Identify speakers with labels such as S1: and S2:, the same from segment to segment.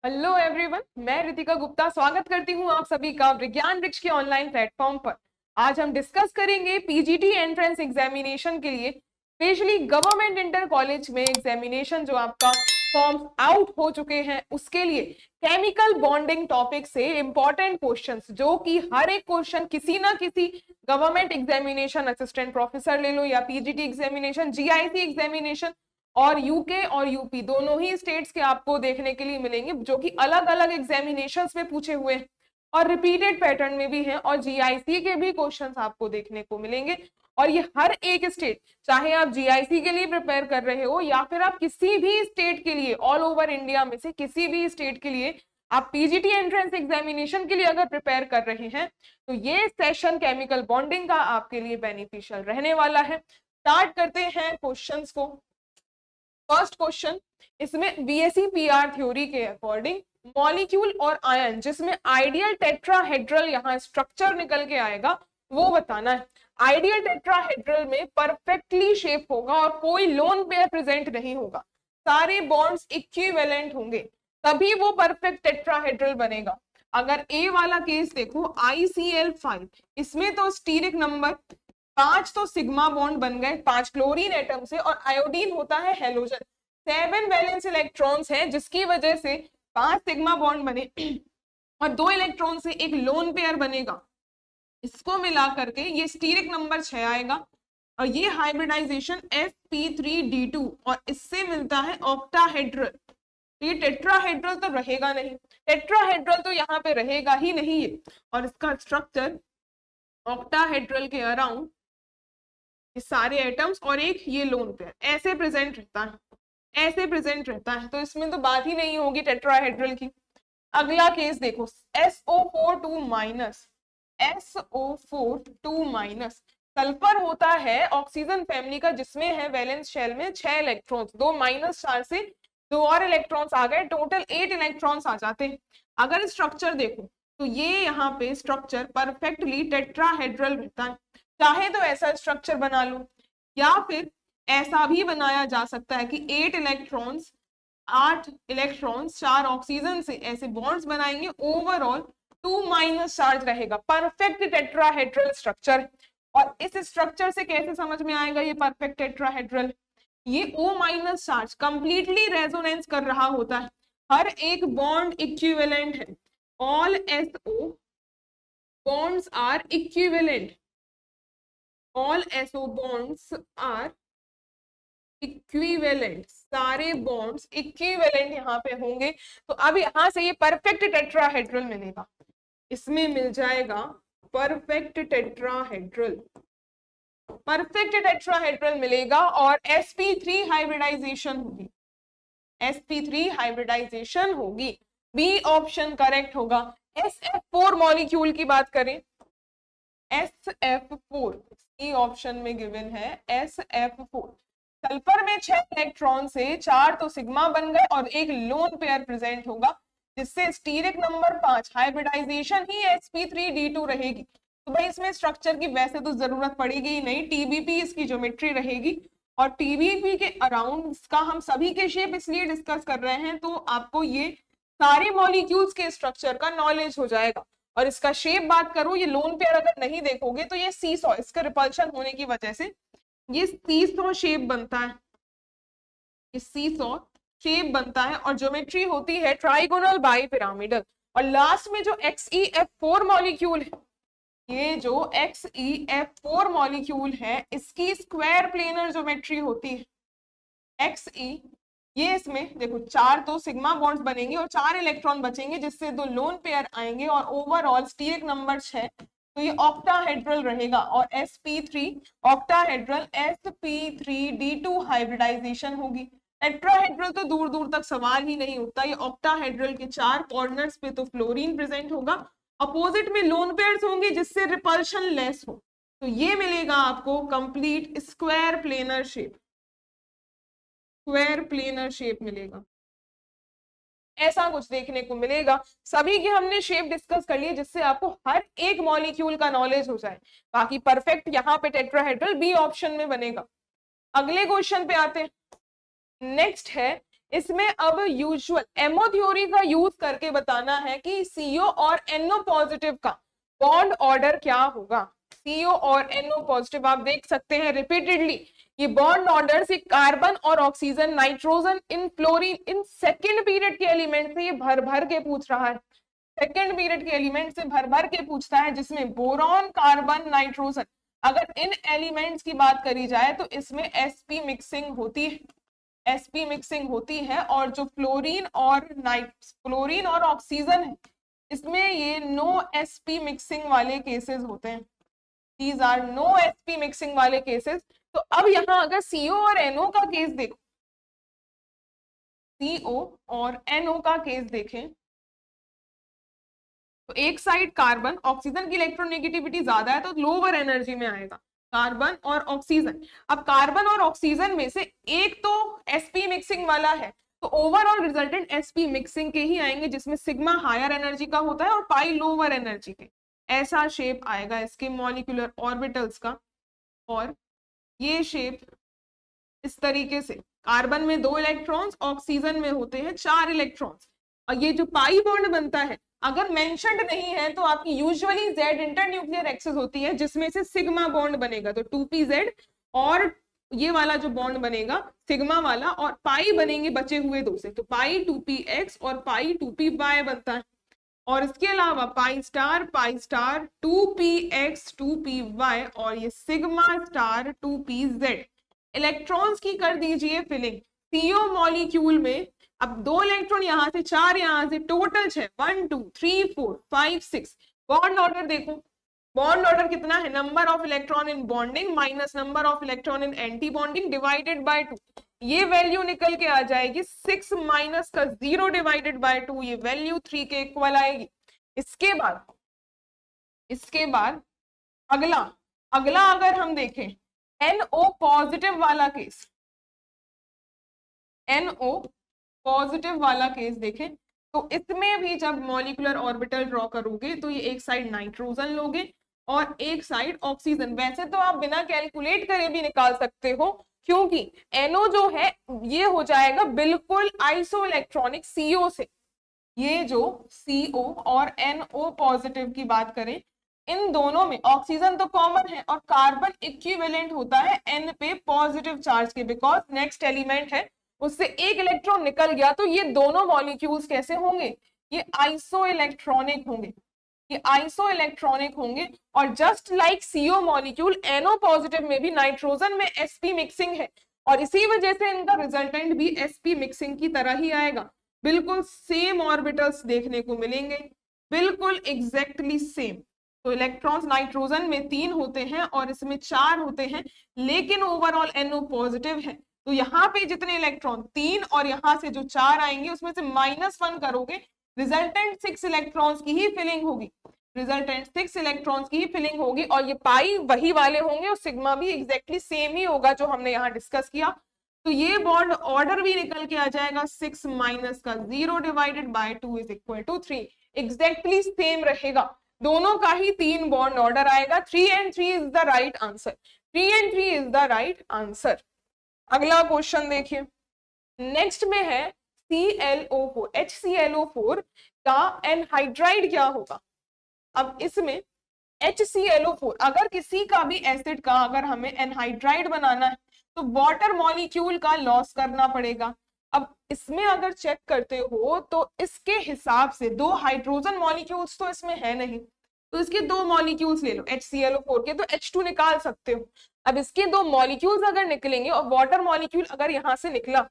S1: Hello everyone, मैं रितिका गुप्ता स्वागत करती हूँ आप सभी का विज्ञान वृक्ष के ऑनलाइन प्लेटफॉर्म पर। आज हम डिस्कस करेंगे पीजीटी एंट्रेंस एग्जामिनेशन के लिए, स्पेशली गवर्नमेंट इंटर कॉलेज में एग्जामिनेशन जो आपका फॉर्म आउट हो चुके हैं उसके लिए केमिकल बॉन्डिंग टॉपिक से इंपॉर्टेंट क्वेश्चंस, जो कि हर एक क्वेश्चन किसी ना किसी गवर्नमेंट एग्जामिनेशन, असिस्टेंट प्रोफेसर ले लो या पीजीटी एग्जामिनेशन, जीआईसी एग्जामिनेशन और यूके और यूपी दोनों ही स्टेट्स के आपको देखने के लिए मिलेंगे, जो कि अलग अलग एग्जामिनेशंस में पूछे हुए हैं और रिपीटेड पैटर्न में भी हैं, और जीआईसी के भी क्वेश्चंस आपको देखने को मिलेंगे। और ये हर एक स्टेट, चाहे आप जीआईसी के लिए प्रिपेयर कर रहे हो या फिर आप किसी भी स्टेट के लिए, ऑल ओवर इंडिया में से किसी भी स्टेट के लिए आप पीजीटी एंट्रेंस एग्जामिनेशन के लिए अगर प्रिपेयर कर रहे हैं, तो ये सेशन केमिकल बॉन्डिंग का आपके लिए बेनिफिशियल रहने वाला है। स्टार्ट करते हैं क्वेश्चंस को। फर्स्ट क्वेश्चन, इसमें बीएससी पीआर थ्योरी के अकॉर्डिंग मॉलिक्यूल और आयन जिसमें आइडियल टेट्राहेड्रल यहाँ स्ट्रक्चर निकल के आएगा वो बताना है। आइडियल टेट्राहेड्रल में परफेक्टली शेप होगा और कोई लोन पेयर प्रेजेंट नहीं होगा, सारे बॉन्ड्स इक्विवेलेंट होंगे, तभी वो परफेक्ट टेट्राहेड्रल बनेगा। अगर ए वाला केस देखो ICl5, इसमें तो स्टीरिक नंबर 5 तो सिग्मा बॉन्ड बन गए 5 क्लोरीन एटम से, और आयोडीन होता है हेलोजन, 7 वैलेंस इलेक्ट्रॉन्स हैं जिसकी वजह से 5 सिग्मा बॉन्ड बने और 2 इलेक्ट्रॉन से एक लोन पेयर बनेगा। इसको मिला करके ये स्टीरिक नंबर 6 आएगा और ये हाइब्रिडाइजेशन sp3d2 और इससे मिलता है ऑक्टाहेड्रल। तो ये टेट्राहेड्रल तो रहेगा नहीं, टेट्राहेड्रल तो यहाँ पे रहेगा ही नहीं है, और इसका स्ट्रक्चर ऑक्टाहेड्रल के अराउंड सारे एटम्स और एक ये लोन पेयर ऐसे प्रेजेंट रहता है, ऐसे प्रेजेंट रहता है, तो इसमें तो बात ही नहीं होगी टेट्राहेड्रल की। अगला केस देखो SO4 2 सल्फर होता है ऑक्सीजन फैमिली का, जिसमें है वैलेंस शेल में 6 इलेक्ट्रॉन्स, 2 माइनस चार्ज से 2 और इलेक्ट्रॉन्स आ गए, टोटल 8 इलेक्ट्रॉन्स आ जाते हैं। अगर स्ट्रक्चर देखो तो ये यहाँ पे स्ट्रक्चर परफेक्टली टेट्राहेड्रल रहता है। चाहे तो ऐसा स्ट्रक्चर बना लो या फिर ऐसा भी बनाया जा सकता है कि 8 इलेक्ट्रॉन्स 4 ऑक्सीजन से ऐसे बॉन्ड्स बनाएंगे, ओवरऑल 2 माइनस चार्ज रहेगा, परफेक्ट टेट्राहेड्रल स्ट्रक्चर। और इस स्ट्रक्चर से कैसे समझ में आएगा ये परफेक्ट टेट्राहेड्रल? ये O minus charge completely resonance कर रहा होता है, हर एक बॉन्ड इक्विवेलेंट है, all SO bonds are equivalent, all SO bonds are equivalent, सारे बॉन्ड्स इक्विवेलेंट यहाँ पे होंगे। तो अब यहाँ से ये परफेक्ट टेट्राहेड्रल मिलेगा, इसमें मिल जाएगा परफेक्ट टेट्राहेड्रल, परफेक्ट टेट्राहेड्रल मिलेगा और sp3 हाइब्रिडाइजेशन होगी, sp3 हाइब्रिडाइजेशन होगी, बी ऑप्शन करेक्ट होगा। SF4 मॉलिक्यूल की बात करें, SF4 ई ऑप्शन में गिवन है SF4। सल्फर में 6 इलेक्ट्रॉन से 4 तो सिग्मा बन गए और एक लोन पेयर प्रेजेंट होगा, जिससे स्टीरिक नंबर 5 हाइब्रिडाइजेशन ही sp3d2 रहेगी। तो भाई इसमें स्ट्रक्चर की वैसे तो जरूरत पड़ेगी ही नहीं, TBP इसकी ज्योमेट्री रहेगी, और TBP के अराउंड का हम सभी के शेप इसलिए डिस्कस कर रहे हैं तो आपको ये सारे मॉलिक्यूल्स के स्ट्रक्चर का नॉलेज हो जाएगा। और इसका शेप बात करूं, ये लोन पेयर अगर नहीं देखोगे तो ये सीसॉ, इसका रिपल्शन होने की वजह से ये सीसॉ शेप बनता है, ये सीसॉ शेप बनता है, और ज्योमेट्री होती है ट्राइगोनल बाइपिरामिडल। और लास्ट में जो XeF4 मॉलिक्यूल है, ये जो XeF4 मॉलिक्यूल है इसकी स्क्वायर प्लेनर ज्योमेट्री होती है XE। ये इसमें देखो 4 तो सिग्मा बॉन्ड्स बनेंगे और 4 इलेक्ट्रॉन बचेंगे, जिससे 2 लोन पेयर आएंगे और ओवरऑल स्टीरिक नंबर 6, तो ये ऑक्टाहेड्रल रहेगा। और sp3 ऑक्टाहेड्रल sp3d2 हाइब्रिडाइजेशन होगी। टेट्राहेड्रल तो दूर दूर तक सवाल ही नहीं उठता, ये ऑक्टाहेड्रल के 4 कॉर्नर्स पे तो फ्लोरीन प्रेजेंट होगा, अपोजिट में लोन पेयर्स होंगे जिससे रिपल्शन लेस हो, तो ये मिलेगा आपको complete square planar shape, square planar shape मिलेगा, ऐसा कुछ देखने को मिलेगा। सभी की हमने शेप डिस्कस कर लिए जिससे आपको हर एक मॉलिक्यूल का नॉलेज हो जाए। बाकी परफेक्ट यहाँ पे टेट्राहेड्रल बी ऑप्शन में बनेगा। अगले क्वेश्चन पे आते हैं। नेक्स्ट है इसमें अब यूजुअल एमओ थ्योरी का यूज करके बताना है कि सीओ और एनओ पॉजिटिव का बॉन्ड ऑर्डर क्या होगा। सीओ और एनओ पॉजिटिव आप देख सकते हैं रिपीटेडली ये बॉन्ड ऑर्डर से कार्बन और oxygen, nitrogen, in fluorine, in second period के एलिमेंट से ये भर भर के पूछ रहा है। सेकेंड पीरियड के एलिमेंट से भर भर के पूछता है, जिसमें बोरॉन, कार्बन, नाइट्रोजन, अगर इन एलिमेंट्स की बात करी जाए तो इसमें एसपी मिक्सिंग होती है, एसपी मिक्सिंग होती है। और जो फ्लोरीन और ऑक्सीजन है इसमें ये नो एसपी मिक्सिंग वाले केसेस होते हैं। These are no SP mixing वाले केसेस। तो अब यहां अगर सीओ और एनओ का केस देखो, सीओ और एनओ का केस देखें तो एक साइड कार्बन, ऑक्सीजन की इलेक्ट्रोनेगेटिविटी ज्यादा है तो लोअर एनर्जी में आएगा कार्बन और ऑक्सीजन। अब कार्बन और ऑक्सीजन में से एक तो एसपी मिक्सिंग वाला है तो ओवरऑल रिजल्टेंट एसपी मिक्सिंग के ही आएंगे, जिसमें सिग्मा हायर एनर्जी का होता है और पाई लोअर एनर्जी के। ऐसा शेप आएगा इसके मॉलिक्यूलर ऑर्बिटल्स का। और ये शेप इस तरीके से, कार्बन में 2 इलेक्ट्रॉन्स, ऑक्सीजन में होते हैं 4 इलेक्ट्रॉन्स। और ये जो पाई बॉन्ड बनता है अगर मेंशन्ड नहीं है तो आपकी यूजुअली जेड इंटरन्यूक्लियर एक्सिस होती है, जिसमें से सिग्मा बॉन्ड बनेगा तो 2pz, और ये वाला जो बॉन्ड बनेगा सिग्मा वाला, और पाई बनेंगे बचे हुए 2 से, तो पाई 2px और पाई 2py बनता है। और इसके अलावा पाई स्टार 2px 2py और ये सिग्मा स्टार 2pz। इलेक्ट्रॉन्स की कर दीजिए फिलिंग। सीओ मॉलिक्यूल में अब 2 इलेक्ट्रॉन यहां से, 4 यहां से, टोटल 6, 1 2 3 4 5 6। बॉन्ड ऑर्डर देखो, बॉन्ड ऑर्डर कितना है, number of electron in bonding minus number of electron in anti bonding divided by 2। ये वैल्यू निकल के आ जाएगी 6 माइनस का 0 डिवाइडेड बाय 2, ये वैल्यू 3 के इक्वल आएगी। इसके बाद अगला अगर हम देखें NO पॉजिटिव वाला केस, NO पॉजिटिव वाला केस देखें तो इसमें भी जब मॉलिक्यूलर ऑर्बिटल ड्रॉ करोगे तो ये एक साइड नाइट्रोजन लोगे और एक साइड ऑक्सीजन। वैसे तो आप बिना कैलकुलेट करे भी निकाल सकते हो, क्योंकि NO जो है ये हो जाएगा बिल्कुल आइसो इलेक्ट्रॉनिक CO से। ये जो CO और NO पॉजिटिव की बात करें, इन दोनों में ऑक्सीजन तो कॉमन है और कार्बन इक्विवेलेंट होता है N पे पॉजिटिव चार्ज के, बिकॉज नेक्स्ट एलिमेंट है, उससे एक इलेक्ट्रॉन निकल गया तो ये दोनों मॉलिक्यूल्स कैसे होंगे, ये आइसो इलेक्ट्रॉनिक होंगे, ये आइसो इलेक्ट्रॉनिक होंगे। और just like CO molecule NO positive में भी नाइट्रोजन में sp मिक्सिंग है और इसी वजह से इनका रिजल्टेंट भी sp मिक्सिंग की तरह ही आएगा। बिल्कुल सेम ऑर्बिटल्स देखने को मिलेंगे, बिल्कुल एग्जैक्टली सेम। तो इलेक्ट्रॉन्स नाइट्रोजन में 3 होते हैं और इसमें 4 होते हैं, लेकिन ओवरऑल NO पॉजिटिव है तो यहाँ पे जितने इलेक्ट्रॉन 3 और यहाँ से जो 4 आएंगे उसमें से -1 करोगे, रिजल्टेंट 6 इलेक्ट्रॉन्स की ही फिलिंग होगी, रिजल्टेंट 6 इलेक्ट्रॉन्स की ही फिलिंग होगी। और ये पाई वही वाले होंगे और सिग्मा भी एग्जैक्टली सेम ही होगा जो हमने यहाँ डिस्कस किया। तो ये बॉन्ड ऑर्डर भी निकल के आ जाएगा 6 माइनस का 0 divided by 2 is equal to 3, exactly same रहेगा, दोनों का ही 3 बॉन्ड ऑर्डर आएगा। 3 and 3 is the right answer, 3 and 3 is the right answer. अगला क्वेश्चन देखिए, नेक्स्ट में है ClO4, HClO4 का एनहाइड्राइड क्या होगा। अब इसमें HClO4 अगर किसी का भी एसिड का अगर हमें एनहाइड्राइड बनाना है तो वाटर मॉलिक्यूल का लॉस करना पड़ेगा। अब इसमें अगर चेक करते हो तो इसके हिसाब से 2 हाइड्रोजन मॉलिक्यूल्स तो इसमें है नहीं, तो इसके 2 मॉलिक्यूल्स ले लो HClO4 के, तो H2 निकाल सकते हो। अब इसके 2 मॉलिक्यूल्स अगर निकलेंगे और वाटर मॉलिक्यूल अगर यहाँ से निकला,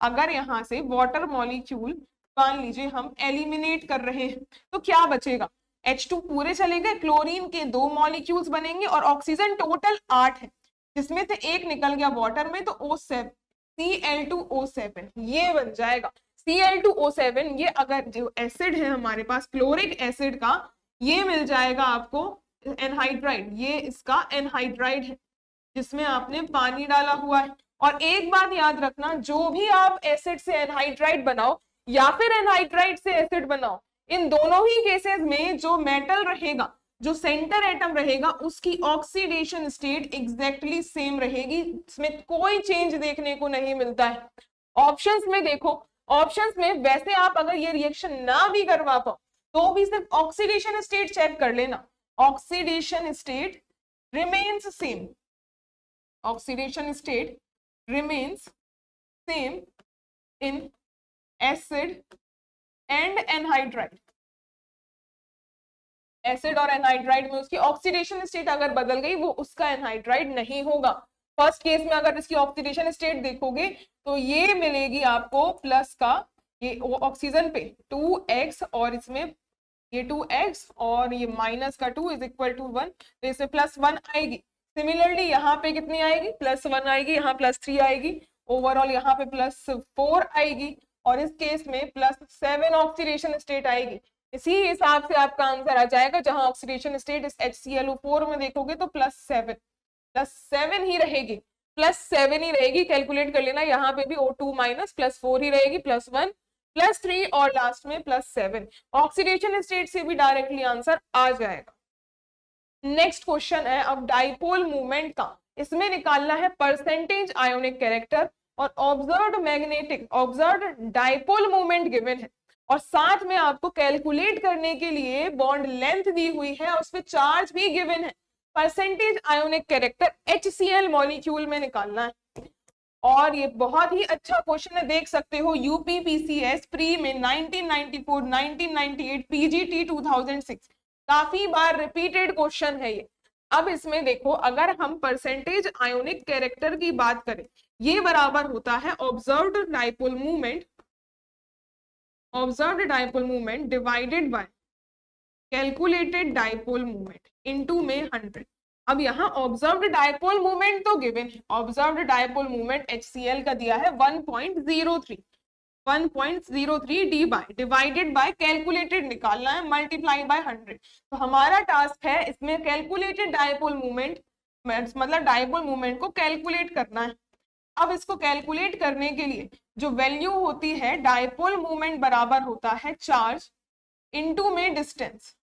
S1: अगर यहाँ से वाटर मॉलिक्यूल मान लीजिए हम एलिमिनेट कर रहे हैं तो क्या बचेगा, H2 पूरे चले गए, क्लोरीन के 2 मॉलिक्यूल्स बनेंगे और ऑक्सीजन टोटल 8 है, जिसमें से एक निकल गया वाटर में तो O7, Cl2O7 ये बन जाएगा। Cl2O7 ये अगर जो एसिड है हमारे पास क्लोरिक एसिड का, ये मिल जाएगा आपको एनहाइड्राइड, ये इसका एनहाइड्राइड है जिसमें आपने पानी डाला हुआ है। और एक बात याद रखना, जो भी आप एसिड से एनहाइड्राइड बनाओ या फिर एनहाइड्राइड से एसिड बनाओ, इन दोनों ही केसेस में जो मेटल रहेगा, जो सेंटर एटम रहेगा, उसकी ऑक्सीडेशन स्टेट एग्जैक्टली सेम रहेगी, इसमें कोई चेंज देखने को नहीं मिलता है। ऑप्शंस में देखो, ऑप्शंस में वैसे आप अगर ये रिएक्शन ना भी करवा पाओ तो भी सिर्फ ऑक्सीडेशन स्टेट चेक कर लेना, oxidation state remains same, oxidation state remains same in acid and anhydride, acid और एनहाइड्राइड में उसकी ऑक्सीडेशन स्टेट अगर बदल गई वो उसका एनहाइड्राइड नहीं होगा। फर्स्ट केस में अगर इसकी ऑक्सीडेशन स्टेट देखोगे तो ये मिलेगी आपको प्लस का, ये ऑक्सीजन पे 2x और इसमें ये 2x और ये माइनस का 2 इज इक्वल टू 1, तो इसमें +1 आएगी। सिमिलरली यहाँ पे कितनी आएगी, +1 आएगी, यहाँ +3 आएगी, ओवरऑल यहाँ पे +4 आएगी और इस केस में +7 ऑक्सीडेशन स्टेट आएगी। इसी हिसाब से आपका आंसर आ जाएगा, जहां ऑक्सीडेशन स्टेट इस HClO4 में देखोगे तो +7 ही रहेगी, +7 ही रहेगी, कैलकुलेट कर लेना। यहाँ पे भी O2 माइनस +4 ही रहेगी, +1 +3 और लास्ट में +7। ऑक्सीडेशन स्टेट से भी डायरेक्टली आंसर आ जाएगा। नेक्स्ट क्वेश्चन है अब डाइपोल मूवमेंट का, इसमें निकालना है परसेंटेज आयोनिक कैरेक्टर और ऑब्जर्व्ड डाइपोल मूवमेंट गिवन है और साथ में आपको कैलकुलेट करने के लिए बॉन्ड लेंथ दी हुई है और उसपे चार्ज भी गिवन है। Percentage ionic character HCl molecule में निकालना है और ये बहुत ही अच्छा क्वेश्चन है, देख सकते हो यूपीपीसीएस प्री में 1994, 1998, पीजीटी 2006 काफी बार रिपीटेड क्वेश्चन है ये। अब इसमें देखो अगर हम परसेंटेज आयोनिक कैरेक्टर की बात करें, ये बराबर होता है observed dipole movement divided by calculated dipole movement into में 100। अब यहाँ ऑब्जर्व्ड डाइपोल मूवमेंट तो गिवन है, ऑब्जर्व्ड डाइपोल मूवमेंट HCl का दिया है 1.03 D by divided by calculated निकालना है मल्टीप्लाई बाय 100। तो हमारा टास्क है इसमें कैलकुलेटेड डाइपोल मूवमेंट मतलब डाइपोल मूवमेंट को कैलकुलेट करना है। अब इसको कैलकुलेट करने के लिए जो वैल्यू होती है डाइपोल मूवमेंट बराबर होता है चार्ज इनटू में डिस्टेंस,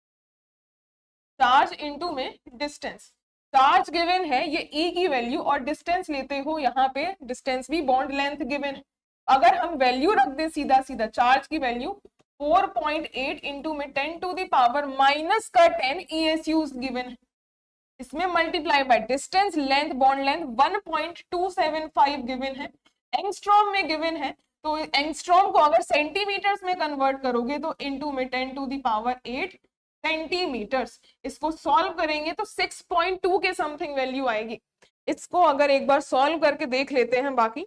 S1: चार्ज इनटू में डिस्टेंस। चार्ज गिवन है ये E की वैल्यू और डिस्टेंस लेते हो, यहाँ पे डिस्टेंस भी बॉन्ड लेंथ गिवन है। अगर हम वैल्यू रख दे सीधा सीधा चार्ज की वैल्यू 4.8 इंटू में 10 टू द पावर माइनस का 10 ESUs गिवन है, इसमें multiply by distance length bond length 1.275 given है, एंगस्ट्रॉम में गिवन है। तो एंगस्ट्रॉम को अगर सेंटीमीटर्स में कन्वर्ट करोगे तो इनटू में 10 टू द पावर 8 सेंटीमीटर्स। इसको सॉल्व करेंगे तो 6.2 के समथिंग वैल्यू आएगी। इसको अगर एक बार सॉल्व करके देख लेते हैं बाकी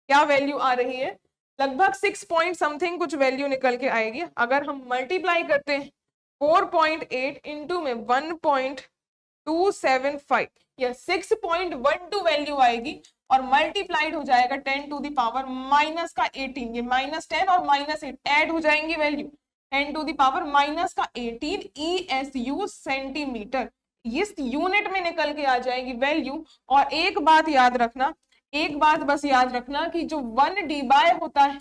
S1: क्या वैल्यू आ रही है, लगभग 6 पॉइंट समथिंग कुछ वैल्यू निकल के आएगी। अगर हम मल्टीप्लाई करते हैं 4.8 इंटू में 1.275 या 6.12 वैल्यू आएगी और मल्टीप्लाइड हो जाएगा 10 टू द पावर माइनस का 18, ये -10 और -8 ऐड हो जाएंगी value 10 to the power minus का 18 ESU सेंटीमीटर, इस यूनिट में निकल के आ जाएगी वैल्यू। और एक बात याद रखना, एक बात बस याद रखना कि जो 1 डी/बाय होता है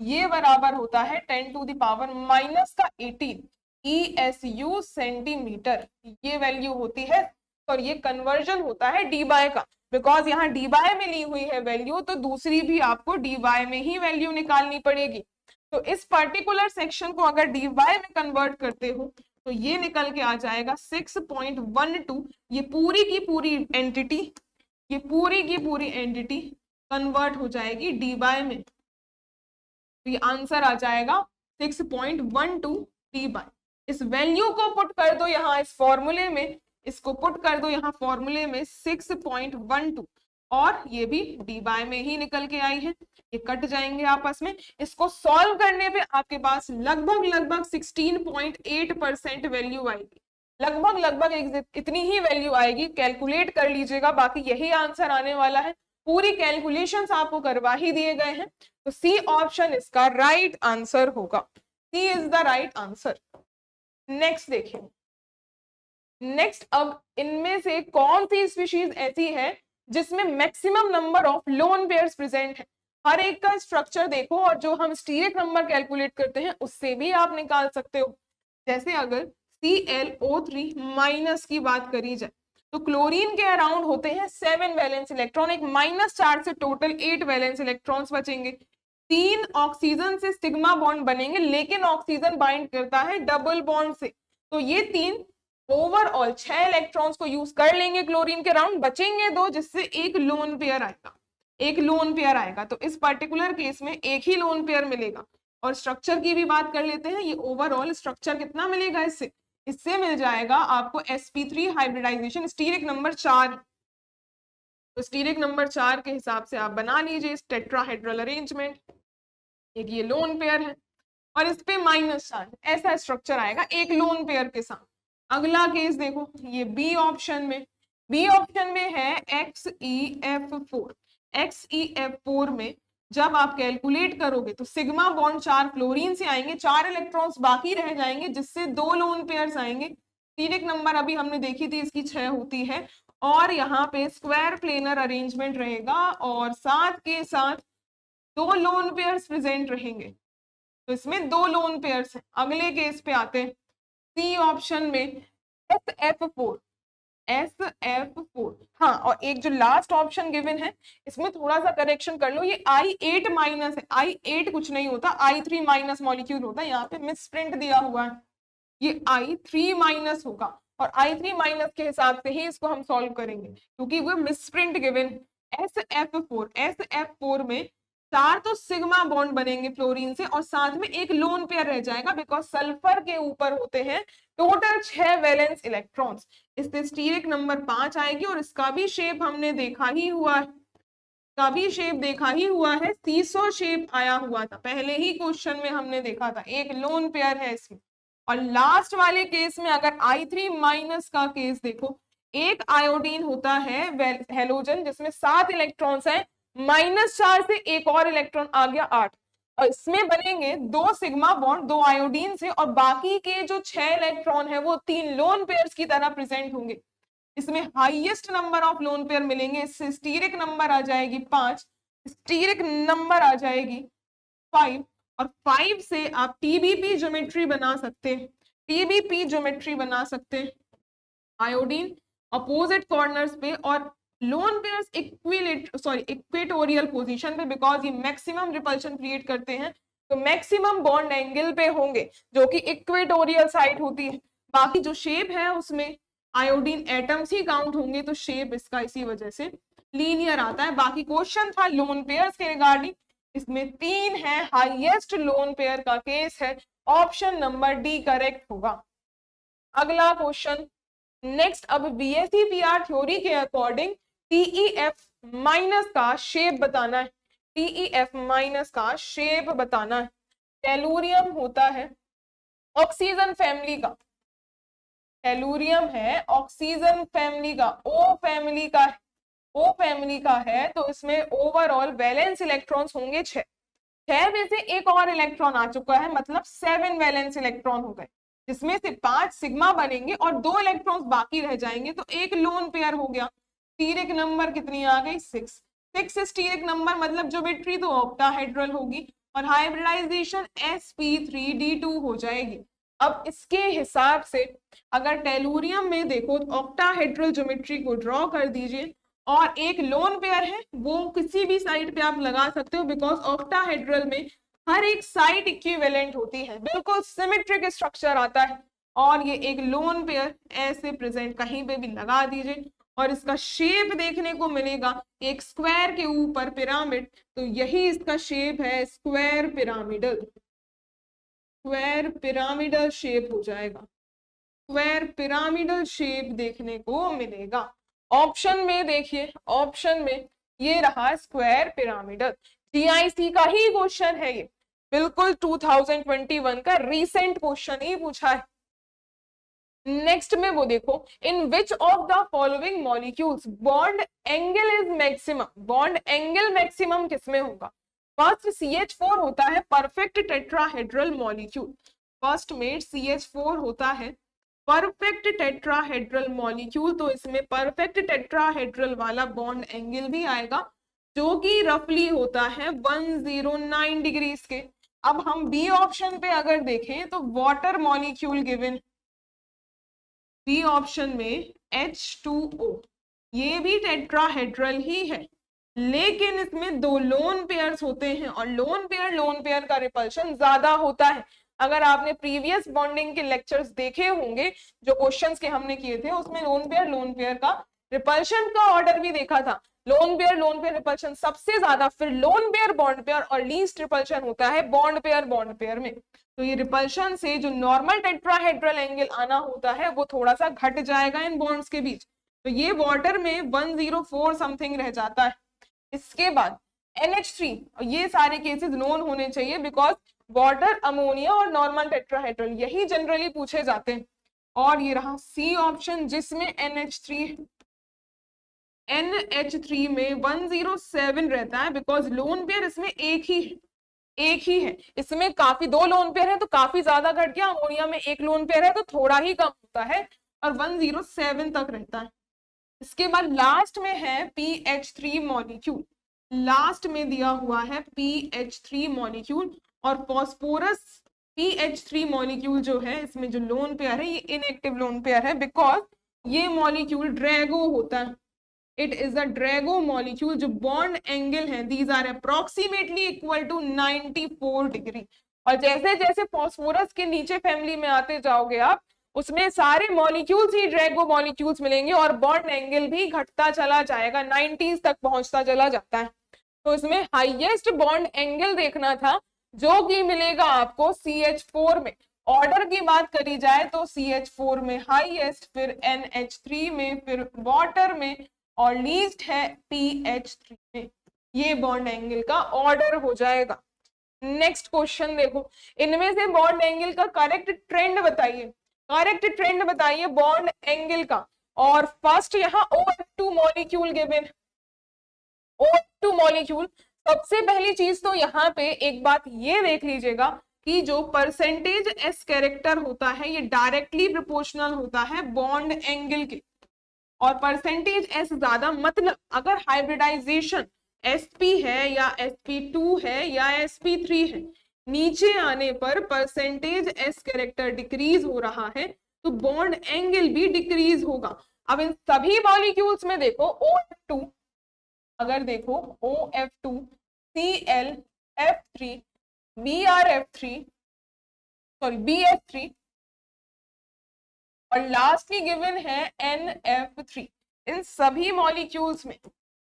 S1: ये बराबर होता है 10 टू द पावर माइनस का 18 ESU सेंटीमीटर, ये वैल्यू होती है और ये कन्वर्जन होता है डी/बाय का। बिकॉज यहाँ डी/बाय में ली हुई है वैल्यू तो दूसरी भी आपको डी/बाय में ही वैल्यू निकालनी पड़ेगी। तो इस पर्टिकुलर सेक्शन को अगर डी/बाय में कन्वर्ट करते हो तो ये निकल के आ जाएगा 6.12। ये पूरी की पूरी एंटिटी, ये पूरी की पूरी एंटिटी कन्वर्ट हो जाएगी डी/बाय में, तो ये आंसर आ जाएगा 6.12 डी/बाय। इस वैल्यू को पुट कर दो यहाँ इस फॉर्मूले में, इसको पुट कर दो यहाँ फॉर्मूले में 6.12 और ये भी डी/बाय में ही निकल के आई है, ये कट जाएंगे आपस में। इसको सॉल्व करने पे आपके पास लगभग 16.8% वैल्यू आएगी, लगभग इतनी ही वैल्यू आएगी। कैलकुलेट कर लीजिएगा, बाकी यही आंसर आने वाला है। पूरी कैलकुलेशंस आपको करवा ही दिए गए हैं, तो सी ऑप्शन इसका राइट आंसर होगा, C is the right answer. Next देखिए, नेक्स्ट अब इनमें से कौन सी स्पीशीज ऐसी है जिसमें maximum number of lone pairs present है। हर एक का स्ट्रक्चर देखो और जो हम स्टीरिक नंबर कैलकुलेट करते हैं उससे भी आप निकाल सकते हो। जैसे अगर ClO3 माइनस की बात करी जाए तो क्लोरीन के अराउंड होते हैं 7 वैलेंस इलेक्ट्रॉन, एक -4 से टोटल 8 वैलेंस इलेक्ट्रॉन्स बचेंगे। 3 ऑक्सीजन से सिग्मा बॉन्ड बनेंगे, लेकिन ऑक्सीजन बाइंड करता है डबल बॉन्ड से, तो ये 3 ओवरऑल 6 इलेक्ट्रॉन्स को यूज कर लेंगे क्लोरीन के अराउंड, बचेंगे 2, जिससे एक लोन पेयर आएगा, एक लोन पेयर आएगा। तो इस पर्टिकुलर केस में एक ही लोन पेयर मिलेगा। और स्ट्रक्चर की भी बात कर लेते हैं, ये ओवरऑल स्ट्रक्चर कितना मिलेगा इससे, इससे मिल जाएगा आपको sp3 हाइब्रिडाइजेशन स्टीरिक नंबर 4। तो स्टीरिक नंबर 4 के हिसाब से आप बना लीजिए इस टेट्राहेड्रल अरेंजमेंट। एक ये लोन पेयर है और इस पे -4, ऐसा स्ट्रक्चर आएगा एक लोन पेयर के साथ। अगला केस देखो, ये बी ऑप्शन में है XeF4। XeF4 में जब आप कैलकुलेट करोगे तो सिग्मा बॉन्ड 4 क्लोरीन से आएंगे, 4 इलेक्ट्रॉन्स बाकी रह जाएंगे, जिससे 2 लोन पेयर्स आएंगे। स्टीरिक नंबर अभी हमने देखी थी इसकी 6 होती है, और यहाँ पे स्क्वायर प्लेनर अरेंजमेंट रहेगा और साथ के साथ 2 लोन पेयर्स प्रेजेंट रहेंगे। तो इसमें 2 लोन पेयर्स हैं। अगले केस पे आते हैं, सी ऑप्शन में SF4। हाँ, और एक जो लास्ट ऑप्शन गिवन है इसमें थोड़ा सा करेक्शन कर लो, ये I8 माइनस है, I8 कुछ नहीं होता, I3 माइनस मॉलिक्यूल होता है, यहाँ पे मिसप्रिंट दिया हुआ है, ये I3 माइनस होगा, और I3 माइनस के हिसाब से ही इसको हम सॉल्व करेंगे, क्योंकि वो मिसप्रिंट गिवन SF4 में 4 तो सिग्मा बॉन्ड बनेंगे फ्लोरीन से, और साथ में एक लोन पेयर रह जाएगा, बिकॉज सल्फर के ऊपर होते हैं टोटल 6 वैलेंस इलेक्ट्रॉन्स। इससे स्टीरिक नंबर 5 आएगी, और इसका भी शेप हमने देखा ही हुआ है, सीसो शेप आया हुआ था, पहले ही क्वेश्चन में हमने देखा था, एक लोन पेयर है इसमें। और लास्ट वाले केस में अगर I3 माइनस का केस देखो, एक आयोडीन होता है हेलोजन जिसमें 7 इलेक्ट्रॉन्स हैं, -4 से एक और इलेक्ट्रॉन आ गया 8, और इसमें बनेंगे 2 सिग्मा बॉन्ड 2 आयोडीन से, और बाकी के जो 6 इलेक्ट्रॉन है वो 3 लोन पेयर्स की तरह प्रेजेंट होंगे। इसमें highest number of lone pair मिलेंगे, इससे स्टीरिक नंबर आ जाएगी 5, स्टीरिक नंबर आ जाएगी 5, और 5 से आप TBP ज्योमेट्री बना सकते हैं, आयोडीन अपोजिट कॉर्नर्स पे और लोन पेयर्स इक्वेटोरियल पोजीशन पे, बिकॉज ये मैक्सिमम रिपल्शन क्रिएट करते हैं, तो मैक्सिमम बॉन्ड एंगल पे होंगे, जो कि इक्वेटोरियल साइड होती है। बाकी जो शेप है उसमें आयोडीन एटम्स ही काउंट होंगे, तो शेप इसका इसी वजह से लीनियर आता है। बाकी क्वेश्चन था लोन पेयर्स के रिगार्डिंग, इसमें 3 है, हाईएस्ट लोन पेयर का केस है, ऑप्शन नंबर डी करेक्ट होगा। अगला क्वेश्चन नेक्स्ट, अब BSc-PR थ्योरी के अकॉर्डिंग TeF माइनस का शेप बताना है, टेलुरियम होता है ऑक्सीजन फैमिली का, O फैमिली का है, तो इसमें ओवरऑल वैलेंस इलेक्ट्रॉन्स होंगे 6 में से एक और इलेक्ट्रॉन आ चुका है, मतलब 7 वैलेंस इलेक्ट्रॉन हो गए, जिसमें से 5 सिग्मा बनेंगे और 2 इलेक्ट्रॉन्स बाकी रह जाएंगे, तो एक लोन पेयर हो गया। स्टीरिक नंबर कितनी आ गई, 6 स्टीरिक नंबर, मतलब ज्योमेट्री तो ऑक्टाहेड्रल होगी, और हाइब्रिडाइजेशन sp3d2 हो जाएगी। अब इसके हिसाब से अगर टेलुरियम में देखो तो ऑक्टाहेड्रल ज्योमेट्री को ड्रॉ कर दीजिए, और एक लोन पेयर है वो किसी भी साइड पे आप लगा सकते हो, बिकॉज ऑक्टाहेड्रल में हर एक साइड इक्विवेलेंट होती है, बिल्कुल सिमेट्रिक स्ट्रक्चर आता है, और ये एक लोन पेयर ऐसे प्रेजेंट कहीं पे भी लगा दीजिए, और इसका शेप देखने को मिलेगा एक स्क्वायर के ऊपर पिरामिड, तो यही इसका शेप है, स्क्वायर पिरामिडल शेप हो जाएगा, स्क्वायर पिरामिडल शेप देखने को मिलेगा। ऑप्शन में देखिए, ऑप्शन में ये रहा स्क्वायर पिरामिडल, GIC का ही क्वेश्चन है ये, बिल्कुल 2021 का रीसेंट क्वेश्चन ही पूछा है। नेक्स्ट में वो देखो, in which of the following molecules bond angle is maximum, bond angle maximum किसमें होगा। फर्स्ट CH4 होता है परफेक्ट टेट्राहेड्रल मॉलिक्यूल, फर्स्ट में CH4 होता है परफेक्ट टेट्राहेड्रल मॉलिक्यूल, तो इसमें परफेक्ट टेट्राहेड्रल वाला बॉन्ड एंगल भी आएगा, जो कि रफली होता है 109 डिग्रीज के। अब हम बी ऑप्शन पे अगर देखें तो water molecule given, B option में H2O, ये भी टेट्राहेड्रल ही है, लेकिन इसमें दो लोन पेयर्स होते हैं और लोन पेयर का रिपल्शन ज्यादा होता है। अगर आपने प्रीवियस बॉन्डिंग के लेक्चर्स देखे होंगे जो क्वेश्चंस के हमने किए थे, उसमें लोन पेयर का रिपल्शन का ऑर्डर भी देखा था। लोन पेयर रिपल्शन सबसे ज्यादा, फिर लोन पेयर बॉन्ड पेयर और लीस्ट रिपल्शन होता है बॉन्ड पेयर में। तो ये रिपल्शन से जो नॉर्मल टेट्राहेड्रल एंगल आना होता है वो थोड़ा सा घट जाएगा इन बॉन्ड्स के बीच, तो ये वाटर में 104 समथिंग रह जाता है। इसके बाद NH3, ये सारे केसेस नोन होने चाहिए बिकॉज वाटर, अमोनिया और नॉर्मल टेट्राहेड्रल यही जनरली पूछे जाते हैं। और ये रहा सी ऑप्शन जिसमें NH3 में 107 रहता है बिकॉज लोन पेयर इसमें एक ही है। इसमें काफी दो लोन पेयर है तो काफी ज्यादा घट गया, अमोनिया में एक लोन पेयर है तो थोड़ा ही कम होता है और 107 तक रहता है। इसके बाद लास्ट में है PH3 मॉलिक्यूल, लास्ट में दिया हुआ है PH3 मॉलिक्यूल, और फॉस्फोरस PH3 मॉलिक्यूल जो है इसमें जो लोन पेयर है ये इनएक्टिव लोन पेयर है बिकॉज ये मॉलिक्यूल ड्रैगो होता है। It is a Drago molecule, जो बॉन्ड एंगल है these are approximately equal to 94 degree. और जैसे जैसे फॉस्फोरस के नीचे फैमिली में आते जाओगे आप, उसमें सारे मॉलिक्यूल्स ही ड्रैगो मॉलिक्यूल्स मिलेंगे और बॉन्ड एंगल भी घटता चला जाएगा, 90s तक पहुंचता चला जाता है। तो इसमें हाईएस्ट बॉन्ड एंगल देखना था जो कि मिलेगा आपको CH4 में। ऑर्डर की बात करी जाए तो CH4 में हाईएस्ट, फिर NH3 में, फिर वाटर में, और लीस्ट है PH3 में। ये बॉन्ड एंगल का ऑर्डर हो जाएगा। नेक्स्ट क्वेश्चन देखो, इनमें से बॉन्ड एंगल का करेक्ट ट्रेंड बताइए, करेक्ट ट्रेंड बताइए बॉन्ड एंगल का। और फर्स्ट यहाँ OF2 molecule given, OF2 molecule. सबसे पहली चीज तो यहाँ पे एक बात ये देख लीजिएगा कि जो परसेंटेज S कैरेक्टर होता है ये डायरेक्टली प्रोपोर्शनल होता है बॉन्ड एंगल के, और परसेंटेज S ज्यादा, मतलब अगर हाइब्रिडाइजेशन sp है या sp2 है या sp3 है, नीचे आने पर परसेंटेज S कैरेक्टर डिक्रीज हो रहा है तो बॉन्ड एंगल भी डिक्रीज होगा। अब इन सभी मॉलिक्यूल्स में देखो OF2, अगर देखो OF2, ClF3, BrF3, sorry BF3 और लास्टली गिवन है NF3, इन सभी मॉलिक्यूल्स में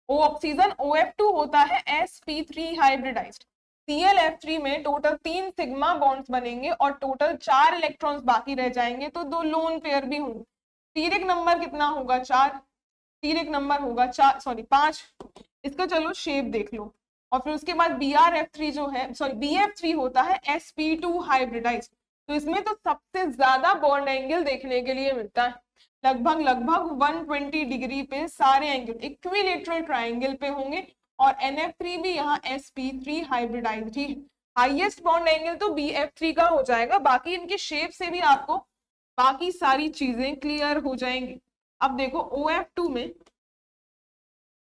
S1: ऑक्सीजन OF2 होता है sp3 हाइब्रिडाइज्ड। ClF3 में टोटल 3 सिग्मा बॉन्ड्स बनेंगे और टोटल 4 इलेक्ट्रॉन्स बाकी रह जाएंगे, तो 2 लोन पेयर भी होंगे। स्टीरिक नंबर कितना होगा? 4, स्टीरिक नंबर होगा 4, सॉरी 5। इसका चलो शेप देख लो। और फिर उसके बाद BrF3 जो है, सॉरी BF3 होता है sp2 हाइब्रिडाइज्ड। तो इसमें तो सबसे ज्यादा बॉन्ड एंगल देखने के लिए मिलता है, लगभग 120 डिग्री पे सारे एंगल इक्विलेटरल ट्रायंगल पे होंगे, और NF3 भी यहाँ sp3 हाइब्रिडाइज्ड ही। हाईएस्ट बॉन्ड एंगल तो BF3 का हो जाएगा, बाकी इनके शेप से भी आपको बाकी सारी चीजें क्लियर हो जाएंगी। अब देखो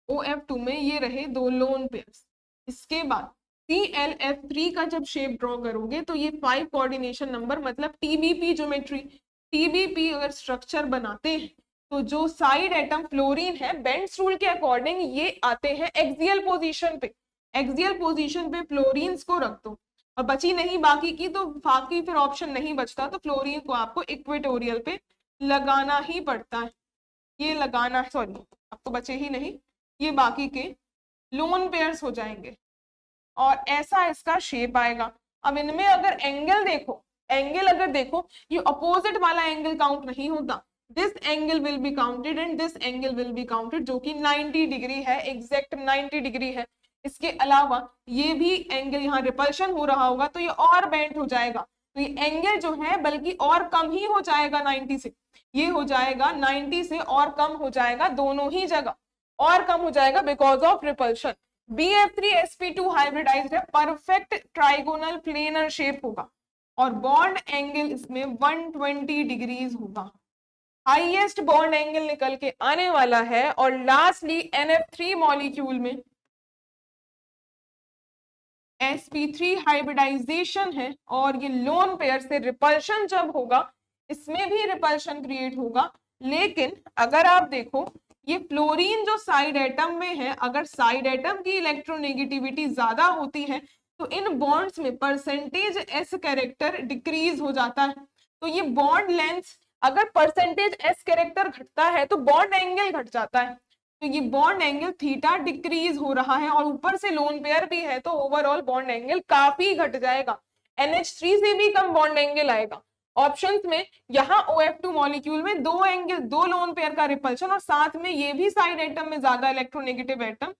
S1: OF2 में ये रहे 2 लोन पेयर्स। इसके बाद ClF3 का जब शेप ड्रॉ करोगे तो ये 5 कोऑर्डिनेशन नंबर, मतलब TBP ज्योमेट्री, TBP अगर स्ट्रक्चर बनाते हैं तो जो साइड एटम फ्लोरीन है बेंड्स रूल के अकॉर्डिंग ये आते हैं एक्सियल पोजीशन पे। एक्सियल पोजीशन पे फ्लोरीन्स को रख दो और बची नहीं बाकी की, तो बाकी फिर ऑप्शन नहीं बचता, तो फ्लोरीन को आपको इक्वेटोरियल पे लगाना ही पड़ता है। ये लगाना, सॉरी अब तो बचे ही नहीं, ये बाकी के लोन पेयर्स हो जाएंगे और ऐसा इसका शेप आएगा। अब इनमें अगर एंगल देखो, एंगल अगर देखो, ये अपोजिट वाला एंगल काउंट नहीं होता, this angle will be counted and this angle will be counted, जो कि 90 डिग्री है, एग्जैक्ट 90 डिग्री है। इसके अलावा ये भी एंगल, यहाँ रिपल्शन हो रहा होगा तो ये और बेंट हो जाएगा, तो ये एंगल जो है बल्कि और कम ही हो जाएगा 90 से, ये हो जाएगा 90 से और कम हो जाएगा, दोनों ही जगह और कम हो जाएगा because of repulsion. BF3 sp2 hybridised है, परफेक्ट ट्राइगोनल प्लेनर शेप होगा और बॉन्ड एंगल इसमें 120 डिग्रीज होगा। हाईएस्ट बॉन्ड एंगल निकल के आने वाला है। और लास्टली NF3 मॉलिक्यूल में sp3 हाइब्रिडाइजेशन है और ये लोन पेयर से रिपल्शन जब होगा, इसमें भी रिपल्शन क्रिएट होगा, लेकिन अगर आप देखो ये फ्लोरीन जो साइड एटम में है, अगर साइड एटम की इलेक्ट्रोनेगेटिविटी ज्यादा होती है तो इन बॉन्ड्स में परसेंटेज एस कैरेक्टर डिक्रीज हो जाता है। तो ये बॉन्ड लेंथ, अगर परसेंटेज एस कैरेक्टर घटता है तो बॉन्ड एंगल घट जाता है, तो ये बॉन्ड एंगल थीटा डिक्रीज हो रहा है और ऊपर से लोन पेयर भी है तो ओवरऑल बॉन्ड एंगल काफी घट जाएगा, NH3 से भी कम बॉन्ड एंगल आएगा। ऑप्शंस में यहाँ OF2 मॉलिक्यूल में दो एंगल, दो लोन पेयर का रिपल्शन और साथ में ये भी साइड एटम में ज्यादा इलेक्ट्रोनेगेटिव एटम,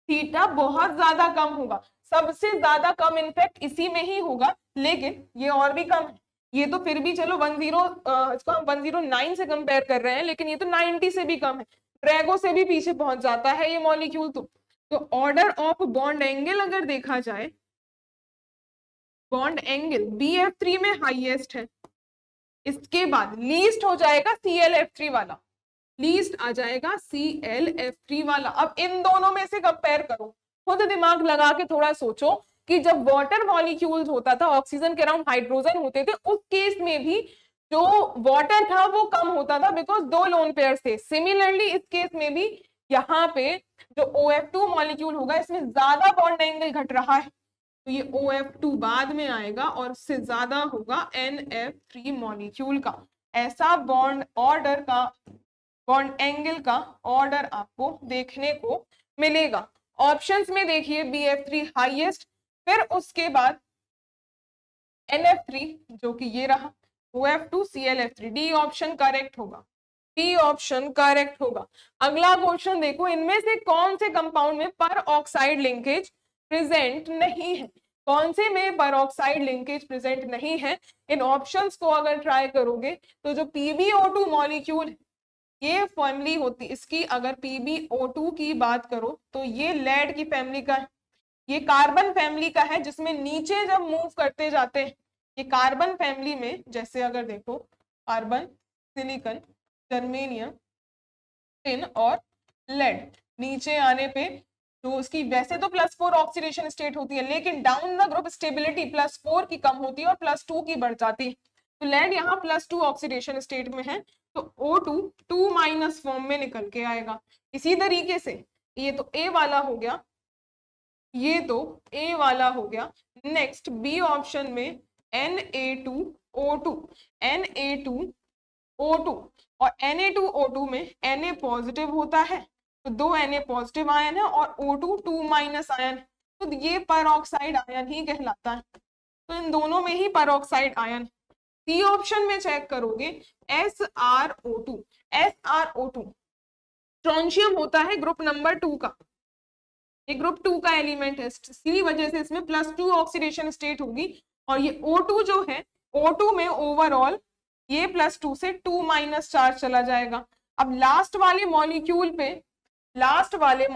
S1: थीटा बहुत ज्यादा कम होगा, सबसे ज्यादा कम इनफेक्ट इसी में ही होगा, लेकिन ये और भी कम है। ये तो फिर भी चलो इसको हम 109 से कंपेयर कर रहे हैं, लेकिन ये तो 90 से भी कम है, ड्रैगो से भी पीछे पहुंच जाता है ये मॉलिक्यूल। तो ऑर्डर ऑफ बॉन्ड एंगल अगर देखा जाए, बॉन्ड एंगल BF3 में हाईएस्ट है, इसके बाद लीस्ट हो जाएगा ClF3 वाला, लीस्ट आ जाएगा ClF3 वाला। अब इन दोनों में से कंपेयर करो, खुद दिमाग लगा के थोड़ा सोचो कि जब वाटर मॉलिक्यूल्स होता था, ऑक्सीजन के अराउंड हाइड्रोजन होते थे, उस केस में भी जो वाटर था वो कम होता था बिकॉज दो लोन पेयर्स थे। सिमिलरली इस केस में भी यहाँ पे जो OF2 मॉलिक्यूल होगा इसमें ज्यादा बॉन्ड एंगल घट रहा है, तो ये OF2 बाद में आएगा और उससे ज्यादा होगा NF3 मॉलिक्यूल का। ऐसा बॉन्ड ऑर्डर का, बॉन्ड एंगल का ऑर्डर आपको देखने को मिलेगा। ऑप्शंस में देखिए BF3 हाईएस्ट, फिर उसके बाद NF3 जो कि ये रहा, OF2 ClF3, D option correct होगा, डी ऑप्शन करेक्ट होगा। अगला क्वेश्चन देखो, इनमें से कौन से कंपाउंड में पर ऑक्साइड लिंकेज प्रेजेंट नहीं है, कौन से में पर ऑक्साइड लिंकेज प्रेजेंट नहीं है। इन ऑप्शंस को अगर ट्राई करोगे तो जो PbO2 मॉलिक्यूल ये फैमिली होती, इसकी अगर PbO2 की बात करो तो ये लेड की फैमिली का है, ये कार्बन फैमिली का है, जिसमें नीचे जब मूव करते जाते हैं ये कार्बन फैमिली में, जैसे अगर देखो कार्बन, सिलिकॉन, जर्मेनियम, टिन और लेड, नीचे आने पे तो उसकी वैसे तो +4 ऑक्सीडेशन स्टेट होती है, लेकिन डाउन द ग्रुप स्टेबिलिटी +4 की कम होती है और +2 की बढ़ जाती है। तो लेड यहाँ +2 ऑक्सीडेशन स्टेट में है, तो O2 2- फॉर्म में निकल के आएगा। इसी तरीके से ये तो A वाला हो गया, ये तो A वाला हो गया। नेक्स्ट B ऑप्शन में Na2O2, Na2O2 और Na2O2 में Na पॉजिटिव होता है, तो दो Na पॉजिटिव आयन है और O2 2- आयन, तो ये परऑक्साइड आयन ही कहलाता है। तो इन दोनों में ही परऑक्साइड आयन। सी ऑप्शन में चेक करोगे SrO2, SrO2 स्ट्रोंशियम होता है ग्रुप नंबर 2 का, ये ग्रुप 2 का एलिमेंट है, इसी वजह से इसमें +2 ऑक्सीडेशन स्टेट होगी। और ये O2 जो है, O2 में ओवरऑल ये +2 से 2- चार्ज चला जाएगा। अब लास्ट वाले मॉलिक्यूल पे, लास्ट वाले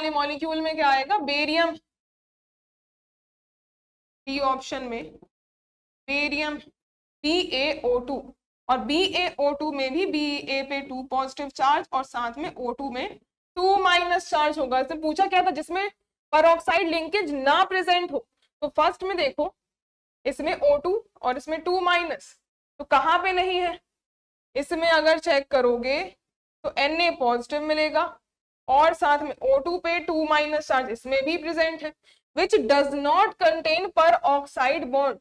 S1: मॉलिक्यूल में क्या आएगा, बेरियम, डी ऑप्शन में बेरियम BaO2, और BaO2 में भी Ba पे 2 पॉजिटिव चार्ज और साथ में O2 में 2- चार्ज होगा। इससे पूछा क्या था जिसमें परऑक्साइड लिंकेज ना प्रेजेंट हो, तो फर्स्ट में देखो इसमें O2 और इसमें 2-, तो कहाँ पे नहीं है, इसमें अगर चेक करोगे तो Na पॉजिटिव मिलेगा और साथ में O2 पे 2- चार्ज इसमें भी प्रेजेंट है, विच डज नॉट कंटेन पर ऑक्साइड बॉन्ड।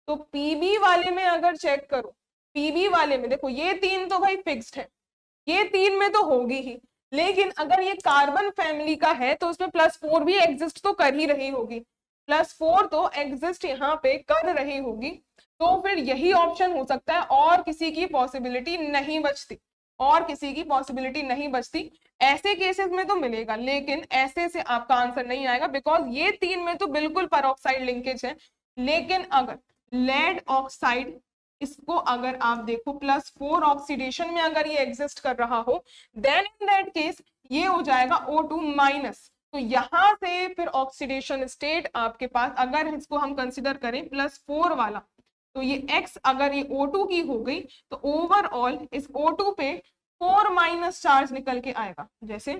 S1: तो Pb वाले में अगर चेक करो, Pb वाले में देखो ये तीन तो भाई फिक्स्ड है, ये तीन में तो होगी ही, लेकिन अगर ये कार्बन फैमिली का है तो उसमें +4 भी एग्जिस्ट तो कर ही रही होगी, +4 तो एग्जिस्ट यहाँ पे कर रही होगी, तो फिर यही ऑप्शन हो सकता है, और किसी की पॉसिबिलिटी नहीं बचती, और किसी की पॉसिबिलिटी नहीं बचती। ऐसे केसेस में तो मिलेगा, लेकिन ऐसे से आपका आंसर नहीं आएगा बिकॉज ये तीन में तो बिल्कुल परऑक्साइड लिंकेज है। लेकिन अगर लेड ऑक्साइड, इसको अगर आप देखो +4 ऑक्सीडेशन में अगर ये एग्जिस्ट कर रहा हो, देन इन दैट केस ये हो जाएगा O2-। तो यहां से फिर ऑक्सीडेशन स्टेट आपके पास, अगर इसको हम कंसिडर करें +4 वाला, तो ये X अगर ये O2 की हो गई तो ओवरऑल इस O2 पे 4- चार्ज निकल के आएगा, जैसे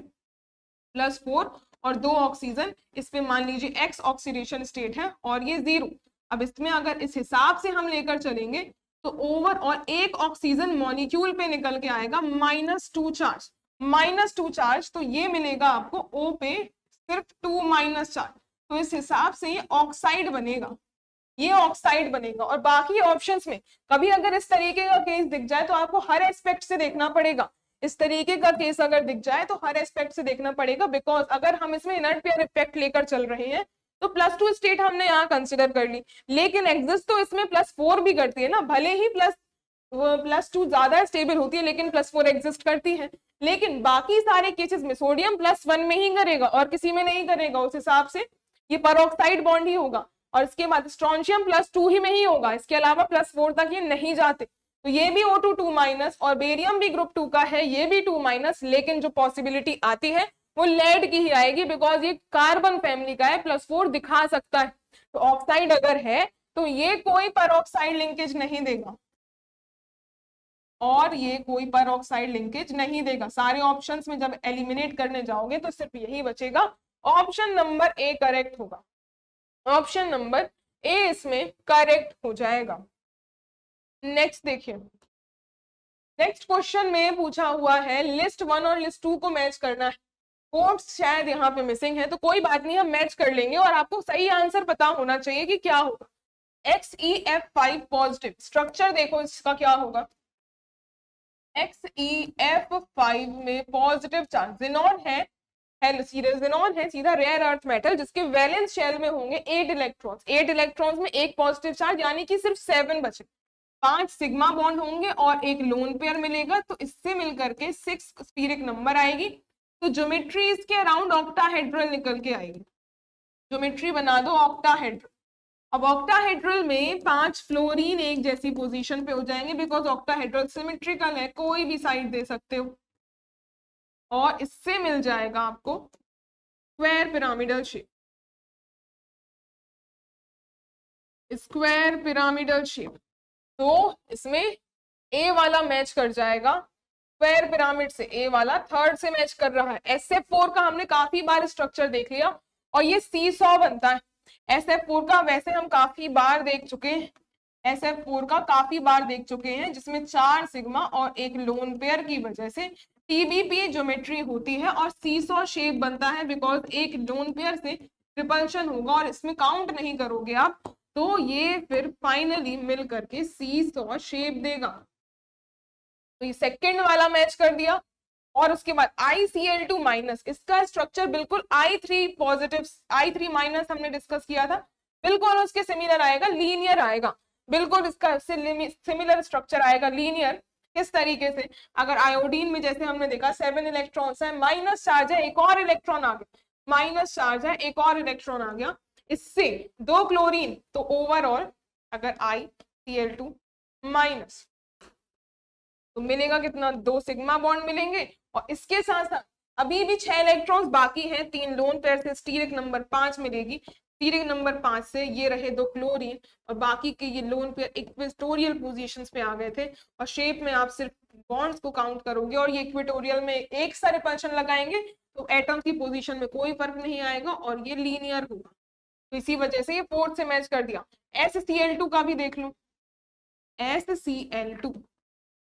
S1: +4 और 2 ऑक्सीजन, इस पे मान लीजिए X ऑक्सीडेशन स्टेट है और ये 0। अब इसमें अगर इस हिसाब से हम लेकर चलेंगे तो ओवर और एक ऑक्सीजन मॉलिक्यूल पे निकल के आएगा -2 चार्ज, -2 चार्ज, तो ये मिलेगा आपको O पे सिर्फ 2 माइनस चार्ज। तो इस हिसाब से ये ऑक्साइड बनेगा, ये ऑक्साइड बनेगा। और बाकी ऑप्शंस में कभी अगर इस तरीके का केस दिख जाए तो आपको हर एस्पेक्ट से देखना पड़ेगा। इस तरीके का केस अगर दिख जाए तो हर एस्पेक्ट से देखना पड़ेगा, बिकॉज अगर हम इसमें इनर्ट पेयर इफेक्ट लेकर चल रहे हैं तो +2 स्टेट हमने यहाँ कंसिडर कर ली, लेकिन एग्जिस्ट तो इसमें +4 भी करती है ना, भले ही +2 ज्यादा स्टेबल होती है लेकिन +4 एग्जिस्ट करती है। लेकिन बाकी सारे केसेस में सोडियम +1 में ही करेगा और किसी में नहीं करेगा, उस हिसाब से ये परऑक्साइड बॉन्ड ही होगा। और इसके बाद स्ट्रोंशियम +2 ही में ही होगा, इसके अलावा +4 तक ये नहीं जाते। तो ये भी O2 2- और बेरियम भी ग्रुप 2 का है, ये भी 2-, लेकिन जो पॉसिबिलिटी आती है वो लेड की ही आएगी, बिकॉज ये कार्बन फैमिली का है, +4 दिखा सकता है। तो ऑक्साइड अगर है तो ये कोई परऑक्साइड लिंकेज नहीं देगा, और ये कोई परऑक्साइड लिंकेज नहीं देगा। सारे ऑप्शंस में जब एलिमिनेट करने जाओगे तो सिर्फ यही बचेगा, ऑप्शन नंबर ए करेक्ट होगा, ऑप्शन नंबर ए इसमें करेक्ट हो जाएगा। नेक्स्ट देखिए, नेक्स्ट क्वेश्चन में पूछा हुआ है लिस्ट 1 और लिस्ट 2 को मैच करना है। कोट्स शायद यहाँ पे मिसिंग है, तो कोई बात नहीं, हम मैच कर लेंगे और आपको सही आंसर पता होना चाहिए कि क्या होगा। XeF5 पॉजिटिव, स्ट्रक्चर देखो इसका क्या होगा। XeF5 में पॉजिटिव चार्ज, जिनॉन है, जिनॉन है सीधा रेयर अर्थ मेटल, जिसके वैलेंस शेल में होंगे 8 इलेक्ट्रॉन्स, 8 इलेक्ट्रॉन्स में एक पॉजिटिव चार्ज, यानी कि सिर्फ 7 बचे। 5 सिग्मा बॉन्ड होंगे और एक लोन पेयर मिलेगा, तो इससे मिलकर के 6 स्पीरिक नंबर आएगी। तो ज्योमेट्री इसके अराउंड ऑक्टाहेड्रल निकल के आएगी, ज्योमेट्री बना दो ऑक्टाहेड्रल। अब ऑक्टाहेड्रल में 5 फ्लोरीन एक जैसी पोजीशन पे हो जाएंगे, बिकॉज ऑक्टाहेड्रल सिमेट्रिकल है, कोई भी साइड दे सकते हो। और इससे मिल जाएगा आपको square pyramidal shape, square pyramidal shape. तो इसमें ए वाला मैच कर जाएगा, स्क्वायर पिरामिड से ए वाला थर्ड से मैच कर रहा है। SF4 का हमने काफी बार स्ट्रक्चर देख लिया और ये सीसॉ बनता है। SF4 का वैसे हम काफी बार देख चुके हैं, SF4 का काफी बार देख चुके हैं, जिसमें 4 सिग्मा और एक लोन पेयर की वजह से TBP ज्योमेट्री होती है और सीसॉ शेप बनता है, बिकॉज एक लोन पेयर से रिपल्शन होगा और इसमें काउंट नहीं करोगे आप, तो ये फिर फाइनली मिल करके सीसॉ शेप देगा। तो ये सेकंड वाला मैच कर दिया। और उसके बाद ICl2-, इसका स्ट्रक्चर बिल्कुल I3 पॉजिटिव I3- हमने डिस्कस किया था, बिल्कुल उसके सिमिलर आएगा, लीनियर आएगा, बिल्कुल इसका सिमिलर स्ट्रक्चर आएगा, लीनियर। किस तरीके से, अगर आयोडीन में जैसे हमने देखा 7 इलेक्ट्रॉन्स है, माइनस चार्ज है, एक और इलेक्ट्रॉन आ गया, माइनस चार्ज है, एक और इलेक्ट्रॉन आ गया, इससे 2 क्लोरीन, तो ओवरऑल अगर ICl2- तो मिलेगा कितना, 2 सिग्मा बॉन्ड मिलेंगे। और इसके साथ साथ अभी भी 6 इलेक्ट्रॉन्स बाकी हैं, 3 लोन पेयर से स्टीरिक नंबर 5 मिलेगी, स्टीरिक नंबर 5 से ये रहे 2 क्लोरीन, और बाकी के ये लोन पेयर इक्वेटोरियल पोजीशंस पे आ गए थे। और शेप में आप सिर्फ बॉन्ड्स को काउंट करोगे और ये इक्वेटोरियल में एक सा रिपल्शन लगाएंगे तो एटम्स की पोजीशन में कोई फर्क नहीं आएगा और ये लीनियर होगा। तो इसी वजह से ये 4 से मैच कर दिया। SCl2 का भी देख लो, SCl2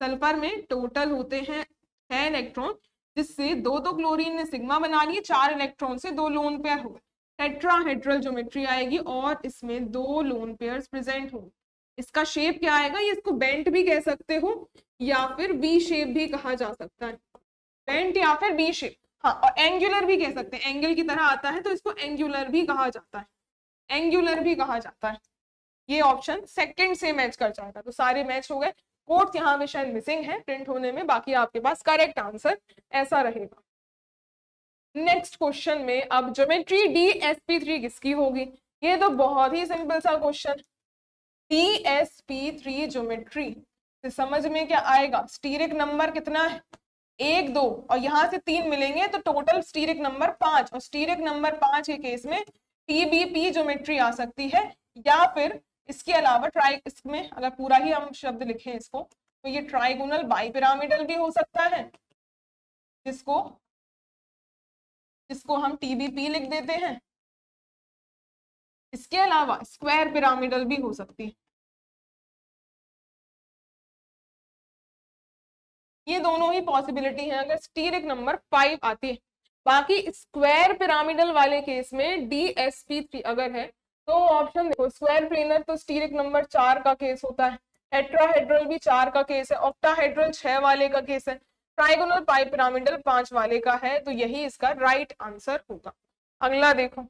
S1: सल्फर में टोटल होते हैं 6 इलेक्ट्रॉन, जिससे 2 क्लोरीन ने सिग्मा बना लिए, 4 इलेक्ट्रॉन से 2 लोन पेयर हो गए, टेट्राहेड्रल ज्योमेट्री आएगी और इसमें 2 लोन पेयर्स प्रेजेंट होंगे। इसका शेप क्या आएगा, ये इसको बेंट भी कह सकते हो या फिर वी शेप भी कहा जा सकता है, बेंट या फिर वी शेप, हाँ, और एंगुलर भी कह सकते हैं, एंगल की तरह आता है तो इसको एंगुलर भी कहा जाता है, एंगुलर भी कहा जाता है। ये ऑप्शन सेकंड से मैच कर जाएगा, तो सारे मैच हो गए। कोट्स यहाँ पे शायद मिसिंग है प्रिंट होने में, बाकी आपके पास करेक्ट आंसर ऐसा रहेगा। नेक्स्ट क्वेश्चन में अब ज्योमेट्री DSP3 किसकी होगी, ये तो बहुत ही सिंपल सा क्वेश्चन। DSP3 ज्योमेट्री से समझ में क्या आएगा, स्टीरिक नंबर कितना है, 1 2 और यहाँ से 3 मिलेंगे तो टोटल स्टीरिक नंबर 5, और स्टीरिक नंबर 5 के केस में TBP ज्योमेट्री आ सकती है, या फिर इसके अलावा इसमें अगर पूरा ही हम शब्द लिखें इसको तो ये ट्राइगोनल बाइपिरामिडल भी हो सकता है, जिसको हम TBP लिख देते हैं। इसके अलावा स्क्वायर पिरामिडल भी हो सकती है, ये दोनों ही पॉसिबिलिटी है अगर स्टीरिक नंबर 5 आती है। बाकी स्क्वायर पिरामिडल वाले केस में DSP3 अगर है तो ऑप्शन देखो, स्क्वायर प्लेनर तो स्टीरिक नंबर 4 का केस होता है, हेट्राहेड्रल भी 4 का केस है, ऑक्टाहेड्रल 6 वाले का केस है, ट्राइगोनल पाई पिरामिडल 5 वाले का है, तो यही इसका राइट आंसर होगा। अगला देखो,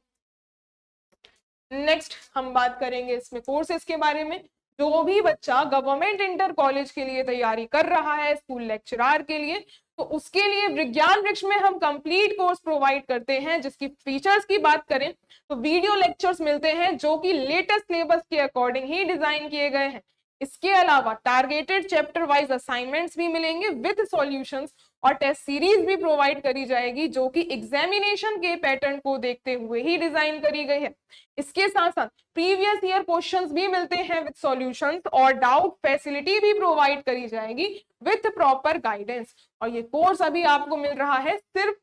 S1: नेक्स्ट हम बात करेंगे इसमें कोर्सेज के बारे में। जो भी बच्चा गवर्नमेंट इंटर कॉलेज के लिए तैयारी कर रहा है स्कूल लेक्चरर के लिए, तो उसके लिए विज्ञान वृक्ष में हम कंप्लीट कोर्स प्रोवाइड करते हैं, जिसकी फीचर्स की बात करें तो वीडियो लेक्चर्स मिलते हैं जो कि लेटेस्ट सिलेबस के अकॉर्डिंग ही डिजाइन किए गए हैं। इसके अलावा टारगेटेड चैप्टर वाइज असाइनमेंट्स भी मिलेंगे विद सॉल्यूशंस, और टेस्ट सीरीज भी प्रोवाइड करी जाएगी जो कि एग्जामिनेशन के पैटर्न को देखते हुए ही डिजाइन करी गई है। इसके साथ साथ प्रीवियस ईयर क्वेश्चंस भी मिलते हैं विद सॉल्यूशंस, और डाउट फैसिलिटी भी प्रोवाइड करी जाएगी विद प्रॉपर गाइडेंस। और ये कोर्स अभी आपको मिल रहा है सिर्फ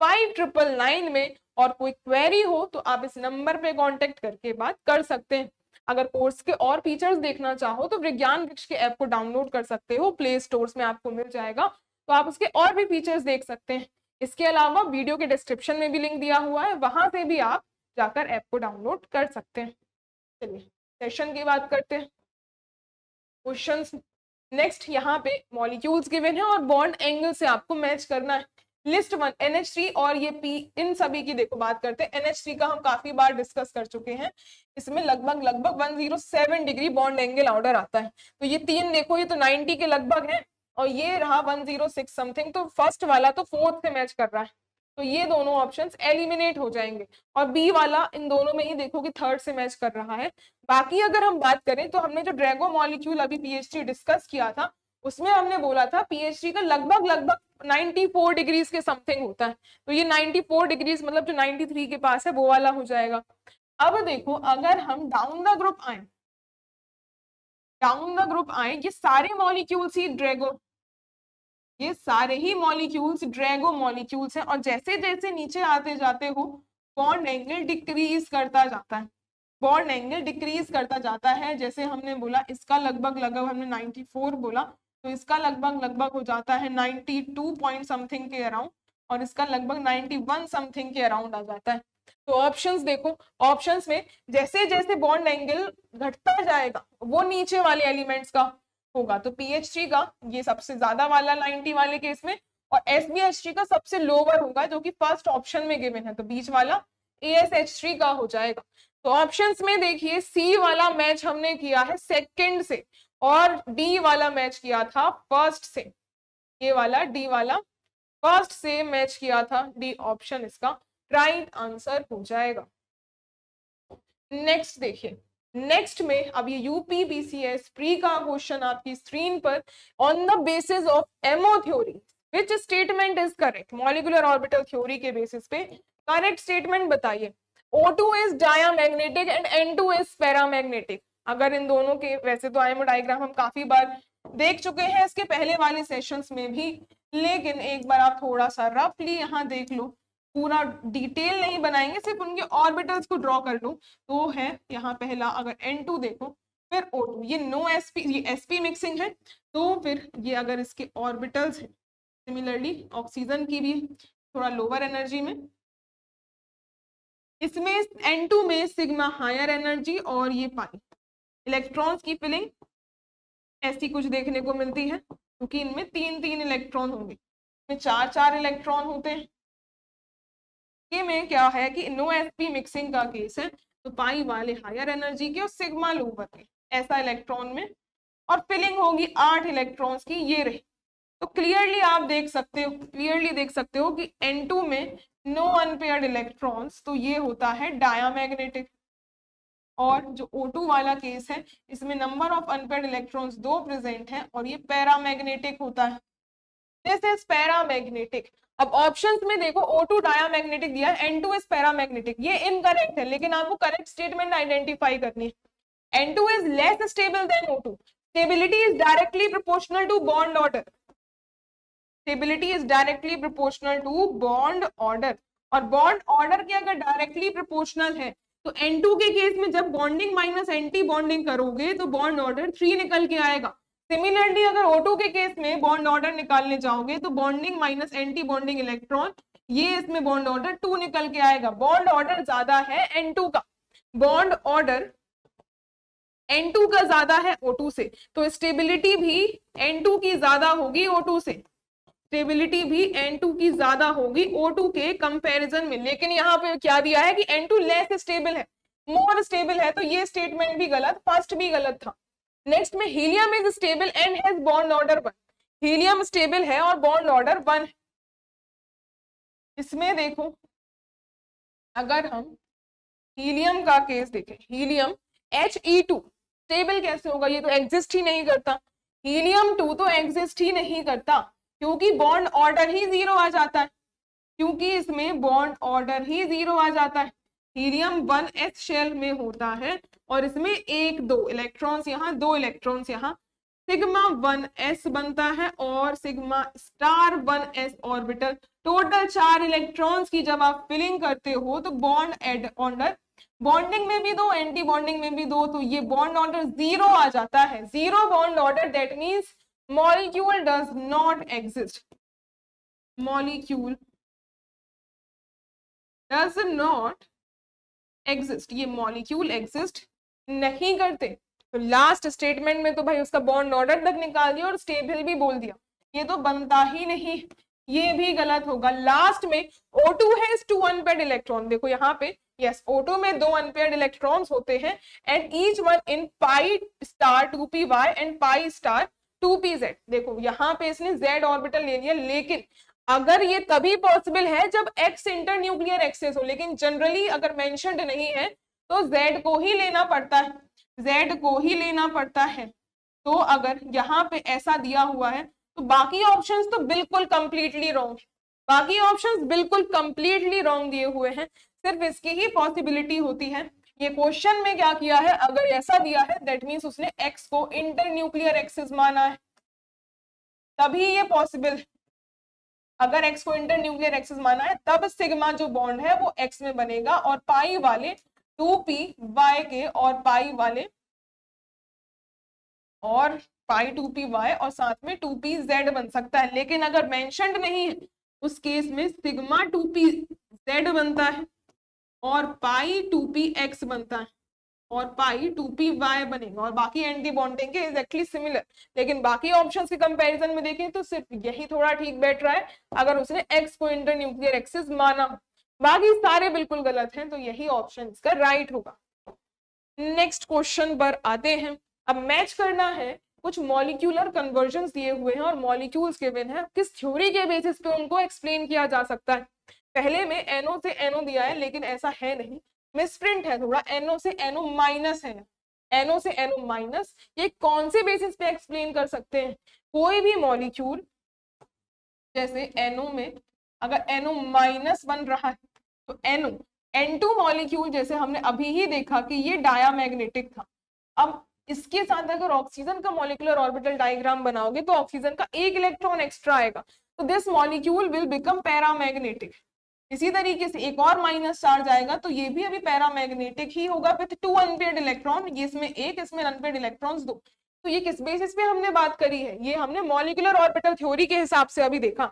S1: 5999 में, और कोई क्वेरी हो तो आप इस नंबर पे कांटेक्ट करके बात कर सकते हैं। अगर कोर्स के और फीचर्स देखना चाहो तो विज्ञान वृक्ष के ऐप को डाउनलोड कर सकते हो, प्ले स्टोर्स में आपको मिल जाएगा, तो आप उसके और भी फीचर्स देख सकते हैं। इसके अलावा वीडियो के डिस्क्रिप्शन में भी लिंक दिया हुआ है, वहां से भी आप जाकर ऐप को डाउनलोड कर सकते हैं। चलिए सेशन की बात करते हैं, क्वेश्चंस। नेक्स्ट यहाँ पे मॉलिक्यूल्स गिवन है और बॉन्ड एंगल से आपको मैच करना है। लिस्ट 1 NH3 और ये P, इन सभी की देखो बात करते हैं। NH3 का हम काफी बार डिस्कस कर चुके हैं, इसमें लगभग 107 डिग्री बॉन्ड एंगल ऑर्डर आता है। तो ये तीन देखो, ये तो 90 के लगभग है, और ये रहा 106 समथिंग, तो फर्स्ट वाला तो फोर्थ से मैच कर रहा है, तो ये दोनों ऑप्शंस एलिमिनेट हो जाएंगे। और बी वाला इन दोनों में ही देखो कि थर्ड से मैच कर रहा है। बाकी अगर हम बात करें तो हमने जो ड्रैगो मॉलिक्यूल अभी PH3 डिस्कस किया था, उसमें हमने बोला था PH3 का लगभग 94 डिग्रीज के समथिंग होता है, तो ये 94 डिग्रीज मतलब जो 93 के पास है वो वाला हो जाएगा। अब देखो अगर हम डाउन द ग्रुप आए, ये सारे मॉलिक्यूल्स ही ड्रैगो, ये सारे ही मॉलिक्यूल्स ड्रैगो मॉलिक्यूल्स हैं, और जैसे जैसे नीचे आते जाते हो बॉन्ड एंगल डिक्रीज करता जाता है, बॉन्ड एंगल डिक्रीज करता जाता है। जैसे हमने बोला इसका लगभग हमने 94 बोला, तो इसका लगभग हो जाता है 92 पॉइंट समथिंग के अराउंड, और इसका लगभग 91 समथिंग के अराउंड आ जाता है। तो ऑप्शंस देखो, ऑप्शंस में जैसे जैसे बॉन्ड एंगल घटता जाएगा वो नीचे वाले एलिमेंट्स का होगा, तो PH3 का ये सबसे ज्यादा वाला 90 वाले केस में, और SbH3 का सबसे लोअर होगा जो कि फर्स्ट ऑप्शन में गिवन है, तो बीच वाला ASH3 का हो जाएगा। तो ऑप्शंस में देखिए C वाला मैच हमने किया है सेकंड से, और D वाला मैच किया था फर्स्ट से, ये वाला D वाला फर्स्ट से मैच किया था, D ऑप्शन इसका राइट आंसर हो जाएगा। नेक्स्ट देखिए, नेक्स्ट में अब ये UPPCS प्री का क्वेश्चन आपकी स्क्रीन पर, on the basis of MO theory which statement is correct, molecular orbital theory के बेसिस पे करेक्ट स्टेटमेंट बताइए। O2 is diamagnetic and N2 is paramagnetic. अगर इन दोनों के, वैसे तो आयमो डायग्राम हम काफी बार देख चुके हैं इसके पहले वाले सेशंस में भी, लेकिन एक बार आप थोड़ा सा रफली यहाँ देख लो, पूरा डिटेल नहीं बनाएंगे, सिर्फ उनके ऑर्बिटल्स को ड्रॉ कर लो। तो है यहाँ पहला, अगर N2 देखो, फिर O2, ये नो sp, ये sp मिक्सिंग है, तो फिर ये अगर इसके ऑर्बिटल्स है, सिमिलरली ऑक्सीजन की भी थोड़ा लोअर एनर्जी में, इसमें N2 में सिग्मा हायर एनर्जी, और ये पाई इलेक्ट्रॉन्स की फिलिंग ऐसी कुछ देखने को मिलती है, क्योंकि इनमें 3 इलेक्ट्रॉन होंगे, इसमें 4 इलेक्ट्रॉन होते हैं। ये में क्या है कि नो sp मिक्सिंग का केस है, तो पाई वाले हायर एनर्जी के और सिग्मा लोअर के, ऐसा इलेक्ट्रॉन में, और फिलिंग होगी 8 इलेक्ट्रॉन्स की, ये रही। तो क्लियरली आप देख सकते हो कि N2 में नो अनपेयर्ड इलेक्ट्रॉन्स, तो ये होता है डायामैग्नेटिक। और जो O2 वाला केस है, इसमें number of unpaired electrons 2 present हैं, और ये पैरामैग्नेटिक होता है, दिस इज पैरामैग्नेटिक। अब ऑप्शंस में देखो O2 डायामैग्नेटिक दिया है, N2 इज पैरामैग्नेटिक, ये इनकरेक्ट है, लेकिन आपको करेक्ट स्टेटमेंट आइडेंटिफाई करनी है। N2 is less stable than O2, stability is directly proportional to bond order, stability is directly proportional to bond order, और बॉन्ड ऑर्डर के अगर डायरेक्टली प्रोपोर्शनल है तो N2 के केस में जब बॉन्डिंग माइनस एंटी बॉन्डिंग करोगे तो बॉन्ड ऑर्डर 3 निकल के आएगा। सिमिलरली अगर O2 के केस में बॉन्ड ऑर्डर निकालने जाओगे तो bonding minus anti bonding electron, ये इसमें बॉन्ड ऑर्डर 2 निकल के आएगा। बॉन्ड ऑर्डर ज्यादा है N2 का, बॉन्ड ऑर्डर N2 का ज्यादा है O2 से, तो स्टेबिलिटी भी N2 की ज्यादा होगी O2 से, स्टेबिलिटी भी N2 की ज्यादा होगी O2 के कंपैरिजन में। लेकिन यहाँ पे क्या दिया है कि N2 लेस स्टेबल है, मोर स्टेबल है, तो ये स्टेटमेंट भी गलत, फर्स्ट भी गलत था। नेक्स्ट में helium is stable and has bond order 1, helium stable है और बॉन्ड ऑर्डर 1 है। इसमें देखो अगर हम हीलियम का केस देखें, हीलियम He2 स्टेबल कैसे होगा, ये तो एग्जिस्ट ही नहीं करता, हीलियम 2 तो एग्जिस्ट ही नहीं करता क्योंकि बॉन्ड ऑर्डर ही 0 आ जाता है, क्योंकि इसमें बॉन्ड ऑर्डर ही 0 आ जाता है। हीलियम 1s शेल में होता है और इसमें 1 2 इलेक्ट्रॉन्स यहाँ, 2 इलेक्ट्रॉन्स यहाँ, सिग्मा 1s बनता है और sigma star 1s orbital, total 4 electrons की जब आप फिलिंग करते हो तो बॉन्ड एड ऑर्डर, बॉन्डिंग में भी 2 एंटी बॉन्डिंग में भी 2, तो ये बॉन्ड ऑर्डर 0 आ जाता है, 0 bond order, that means molecule does not exist, molecule does not exist, ये मॉलिक्यूल एग्जिस्ट नहीं करते। तो लास्ट स्टेटमेंट में तो भाई उसका बॉन्ड ऑर्डर तक निकाल दिया और स्टेबल भी बोल दिया, ये तो बनता ही नहीं, ये भी गलत होगा। लास्ट में O2 है 2 अनपेयर्ड इलेक्ट्रॉन, देखो यहाँ पे यस O2 में 2 अनपेयर्ड इलेक्ट्रॉन्स होते हैं and each one in pi star 2py and pi star 2pz। देखो यहाँ पे इसने z ऑर्बिटल ले लिया, लेकिन अगर ये तभी पॉसिबल है जब x इंटर न्यूक्लियर एक्सेस हो, लेकिन जनरली अगर मेंशन्ड नहीं है तो z को ही लेना पड़ता है, z को ही लेना पड़ता है। तो अगर यहाँ पे ऐसा दिया हुआ है तो बाकी ऑप्शंस तो बिल्कुल कंप्लीटली रॉन्ग, बाकी ऑप्शंस बिल्कुल कंप्लीटली रॉन्ग दिए हुए हैं, सिर्फ इसकी ही पॉसिबिलिटी होती है। ये क्वेश्चन में क्या किया है, अगर ऐसा दिया है दैट मींस उसने x को इंटर न्यूक्लियर एक्सेस माना है, तभी ये पॉसिबल है। अगर x को इंटर न्यूक्लियर एक्सेस माना है तब सिग्मा जो बॉन्ड है वो x में बनेगा और पाई वाले 2py के और पाई वाले और पाई 2py और साथ में 2pz बन सकता है। लेकिन अगर मेंशन्ड नहीं है उस केस में सिग्मा 2pz बनता है और पाई 2px बनता है और पाई 2py बनेगा और बाकी एंटी बॉन्डिंग के एग्जैक्टली सिमिलर। लेकिन बाकी ऑप्शंस के कंपैरिजन में देखें तो सिर्फ यही थोड़ा ठीक बैठ रहा है अगर उसने x को इंटर न्यूक्लियर एक्सेस माना, बाकी सारे बिल्कुल गलत हैं, तो यही ऑप्शन इसका राइट होगा। नेक्स्ट क्वेश्चन पर आते हैं। अब मैच करना है, कुछ मॉलिक्यूलर कन्वर्जन दिए हुए हैं और मॉलिक्यूल्स गिवन है, किस थ्योरी के बेसिस पे उनको एक्सप्लेन किया जा सकता है। पहले में NO से NO दिया है लेकिन ऐसा है नहीं, मिसप्रिंट है थोड़ा, NO से NO माइनस है, NO से NO माइनस, ये कौन से बेसिस पे एक्सप्लेन कर सकते हैं। कोई भी मॉलिक्यूल जैसे NO में अगर NO माइनस बन रहा है तो NO N2 मॉलिक्यूल जैसे हमने अभी ही देखा कि ये डायामैग्नेटिक था। अब इसके साथ अगर ऑक्सीजन का मॉलिक्यूलर ऑर्बिटल डायग्राम बनाओगे तो ऑक्सीजन का 1 इलेक्ट्रॉन एक्स्ट्रा आएगा, तो this molecule will become paramagnetic. इसी तरीके से एक और माइनस चार्ज आएगा तो ये भी अभी पैरामैग्नेटिक ही होगा विद 2 अनपेयर्ड इलेक्ट्रॉन, ये इसमें 1 इसमें अनपेयर्ड इलेक्ट्रॉन्स 2। तो ये किस बेसिस पे हमने बात करी है, ये हमने मॉलिक्यूलर ऑर्बिटल थ्योरी के हिसाब से अभी देखा।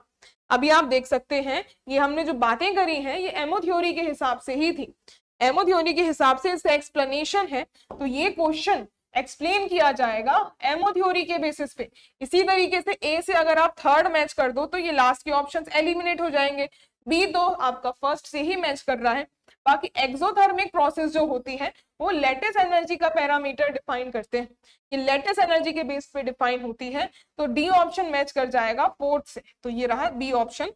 S1: अभी आप देख सकते हैं ये हमने जो बातें करी हैं ये एमओ थ्योरी के हिसाब से ही थी, एमओ थ्योरी के हिसाब से इसका एक्सप्लेनेशन है। तो ये क्वेश्चन एक्सप्लेन किया जाएगा एमओ थ्योरी के बेसिस पे। इसी तरीके से ए से अगर आप थर्ड मैच कर दो तो ये लास्ट के ऑप्शंस एलिमिनेट हो जाएंगे, बी तो आपका फर्स्ट से ही मैच कर रहा है। बाकी एक्सोथर्मिक प्रोसेस जो होती है वो लेटिस एनर्जी का पैरामीटर डिफाइन करते हैं, ये लेटिस एनर्जी के बेस पे डिफाइन होती है, तो डी ऑप्शन मैच कर जाएगा फोर्थ से, तो ये रहा बी ऑप्शन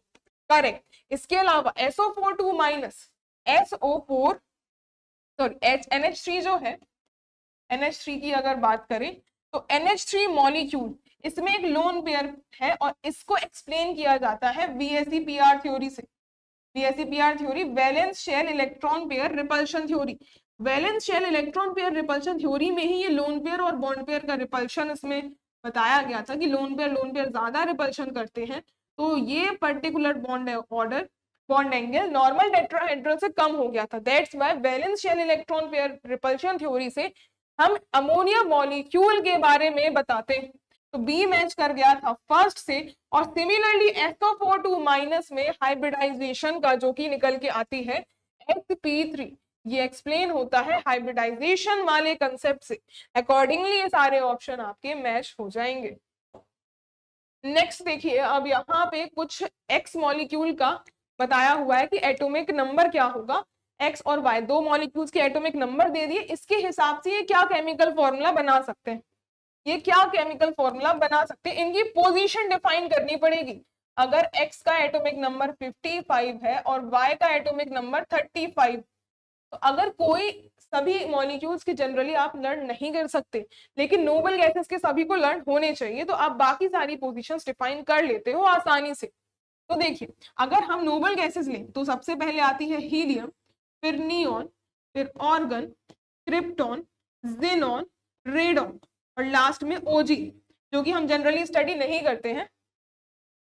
S1: करेक्ट। इसके अलावा SO4 2 minus SO4 sorry NH3 जो है, NH3 की अगर बात करें तो NH3 मॉलिक्यूल इसमें एक लोन पेयर है और इसको एक्सप्लेन किया जाता है VSEPR थ्योरी से। VSEPR theory valence shell electron pair repulsion theory, valence shell electron pair repulsion theory में ही ये लोन पेयर और बॉन्ड पेयर का रिपल्शन इसमें बताया गया था कि लोन पेयर ज्यादा रिपल्शन करते हैं, तो ये particular bond order bond angle normal tetrahedral से कम हो गया था। That's why valence shell electron pair repulsion theory से हम अमोनिया मॉलिक्यूल के बारे में बताते हैं। तो बी मैच कर गया था फर्स्ट से। और सिमिलरली SO4 में हाइब्रिडाइजेशन का जो कि निकल के आती है sp3, ये एक्सप्लेन होता है हाइब्रिडाइजेशन वाले कंसेप्ट से। अकॉर्डिंगली ये सारे ऑप्शन आपके मैच हो जाएंगे। नेक्स्ट देखिए, अब यहाँ पे कुछ एक्स मॉलिक्यूल का बताया हुआ है कि एटॉमिक नंबर क्या होगा। एक्स और वाई दो मॉलिक्यूल्स के एटॉमिक नंबर दे दिए, इसके हिसाब से ये क्या केमिकल फॉर्मूला बना सकते हैं, ये क्या केमिकल फॉर्मूला बना सकते हैं, इनकी पोजीशन डिफाइन करनी पड़ेगी। अगर एक्स का एटॉमिक नंबर 55 है और वाई का एटॉमिक नंबर 35, तो अगर कोई सभी मॉलिक्यूल्स के जनरली आप लर्न नहीं कर सकते, लेकिन नोबल गैसेस के सभी को लर्न होने चाहिए, तो आप बाकी सारी पोजीशंस डिफाइन कर लेते हो आसानी से। तो देखिए, अगर हम नोबल गैसेस लें तो सबसे पहले आती है हीलियम, फिर नियॉन, फिर ऑर्गन, क्रिप्टॉन, जेनॉन, रेडॉन और लास्ट में ओजी, जो कि हम जनरली स्टडी नहीं करते हैं।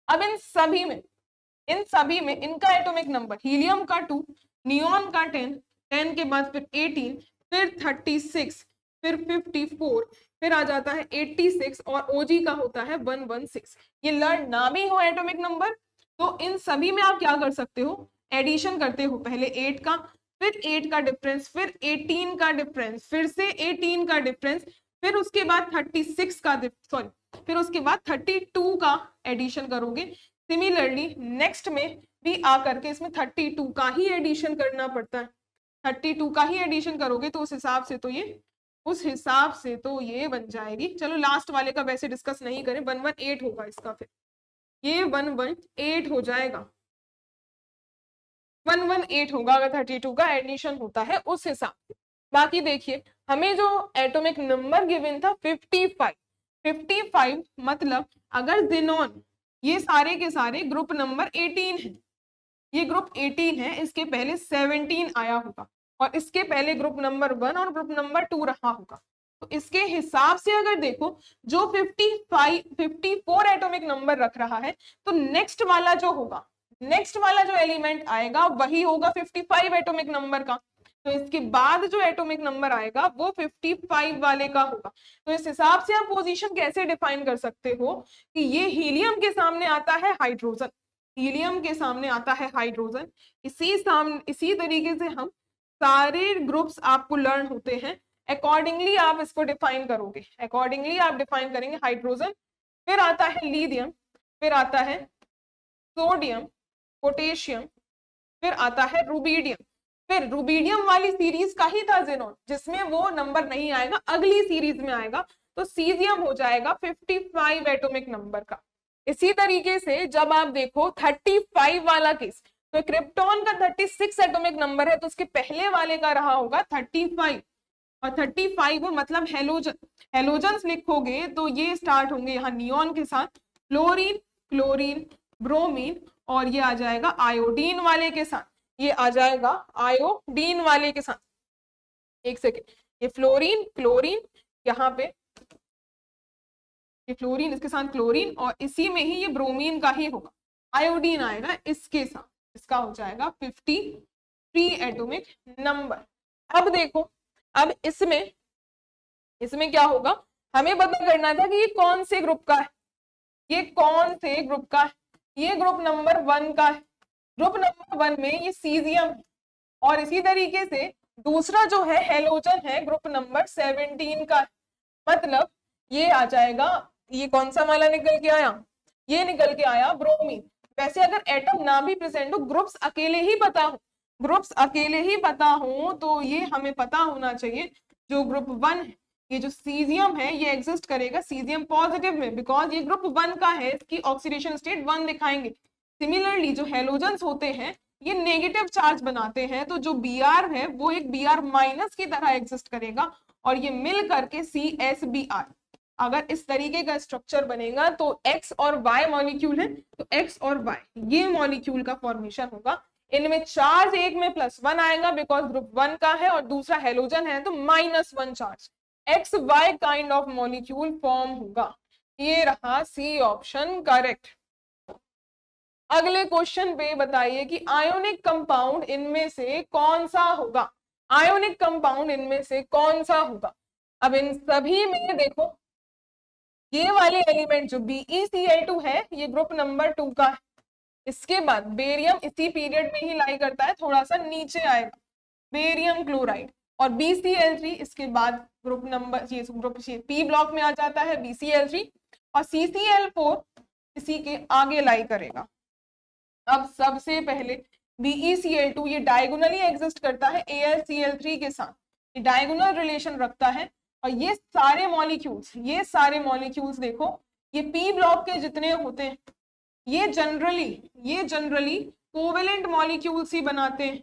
S1: अब इन सभी में इनका एटॉमिक नंबर, हीलियम का 2, नियॉन का 10, 10 के बाद फिर 18, फिर 36, फिर 54, फिर आ जाता है 86 और ओजी का होता है 116। ये लर्न ना भी हो एटॉमिक नंबर, तो इन सभी में आप क्या कर सकते हो, एडिशन करते हो। पहले 8 का, फिर 8 का डिफरेंस, फिर 18 का डिफरेंस, फिर से 18 का डिफरेंस, फिर उसके बाद 36 का फिर उसके बाद 32 का एडिशन करोगे। सिमिलरली नेक्स्ट में भी आकर के इसमें 32 का ही एडिशन करना पड़ता है। 32 का ही एडिशन करोगे तो उस हिसाब से तो ये बन जाएगी। चलो लास्ट वाले का वैसे डिस्कस नहीं करें, 118 होगा इसका, फिर ये 118 हो जाएगा, 118 होगा अगर 32 का एडिशन होता है उस हिसाब से। बाकी देखिए, हमें जो एटॉमिक नंबर गिवन था 55 मतलब अगर जेनॉन, ये सारे के सारे ग्रुप नंबर 18 है, ये ग्रुप 18 है, इसके पहले 17 आया होगा और इसके पहले ग्रुप नंबर 1 और ग्रुप नंबर 2 रहा होगा। तो इसके हिसाब से अगर देखो, जो 54 एटॉमिक नंबर रख रहा है, तो नेक्स्ट वाला जो एलिमेंट आएगा वही होगा 55 एटॉमिक नंबर का। तो इसके बाद जो एटॉमिक नंबर आएगा वो 55 वाले का होगा। तो इस हिसाब से आप पोजीशन कैसे डिफाइन कर सकते हो कि ये हीलियम के सामने आता है हाइड्रोजन, इसी तरीके से हम सारे ग्रुप्स आपको लर्न होते हैं, अकॉर्डिंगली आप इसको डिफाइन करोगे, करेंगे हाइड्रोजन, फिर आता है लिथियम, फिर आता है सोडियम, पोटेशियम, फिर आता है रुबिडियम। फिर रुबिडियम वाली सीरीज का ही था जेनॉन, जिसमें वो नंबर नहीं आएगा, अगली सीरीज में आएगा, तो सीजियम हो जाएगा 55 एटॉमिक नंबर का। इसी तरीके से जब आप देखो 35 वाला केस, तो क्रिप्टॉन का 36 एटॉमिक नंबर है, तो उसके पहले वाले का रहा होगा 35, और 35 मतलब हेलोजन्स लिखोगे तो ये स्टार्ट होंगे यहाँ नियॉन के साथ, फ्लोरीन, क्लोरीन, ब्रोमीन, और ये आ जाएगा आयोडीन वाले के साथ, एक सेकेंड, ये फ्लोरीन, क्लोरीन, यहाँ पे ये फ्लोरीन, इसके साथ क्लोरीन, और इसी में ही ये ब्रोमीन का ही होगा, आयोडीन आएगा इसके साथ, इसका हो जाएगा 53 एटॉमिक नंबर। अब देखो, अब इसमें क्या होगा, हमें पता करना था कि ये कौन से ग्रुप का है, ये ग्रुप नंबर 1 का है। ग्रुप नंबर 1 में ये सीजियम है, और इसी तरीके से दूसरा जो है हेलोजन है ग्रुप नंबर 17 का, मतलब ये आ जाएगा, ये कौन सा वाला निकल के आया, ये निकल के आया ब्रोमीन। वैसे अगर एटम ना भी प्रेजेंट हो, ग्रुप्स अकेले ही पता हो, तो ये हमें पता होना चाहिए जो ग्रुप 1 है, ये जो सीजियम है ये एग्जिस्ट करेगा सीजियम पॉजिटिव में, बिकॉज ये ग्रुप 1 का है, इसकी ऑक्सीडेशन स्टेट 1 दिखाएंगे। सिमिलरली जो हेलोजन्स होते हैं ये नेगेटिव चार्ज बनाते हैं, तो जो Br है वो एक Br माइनस की तरह एग्जिस्ट करेगा, और ये मिल करके CsBr। अगर इस तरीके का स्ट्रक्चर बनेगा तो X और Y मॉलिक्यूल है, तो X और Y ये मॉलिक्यूल का फॉर्मेशन होगा। इनमें चार्ज एक में +1 आएगा बिकॉज ग्रुप 1 का है, और दूसरा हेलोजन है तो -1 charge, XY kind of molecule form होगा। ये रहा सी ऑप्शन करेक्ट। अगले क्वेश्चन पे बताइए कि आयोनिक कंपाउंड इनमें से कौन सा होगा, अब इन सभी में देखो, ये वाले एलिमेंट जो BeCl2 है ये ग्रुप नंबर 2 का है। इसके बाद बेरियम इसी पीरियड में ही लाई करता है, थोड़ा सा नीचे आएगा बेरियम क्लोराइड, और BCl3 इसके बाद ग्रुप नंबर ये ग्रुप P ब्लॉक में आ जाता है BCl3, और CCl4 इसी के आगे लाई करेगा। अब सबसे पहले BeCl2 ये डायगोनली एग्जिस्ट करता है AlCl3 के साथ, ये डायगोनल रिलेशन रखता है, और ये सारे मॉलिक्यूल्स देखो ये P ब्लॉक के जितने होते हैं ये जनरली कोवेलेंट मॉलिक्यूल्स ही बनाते हैं,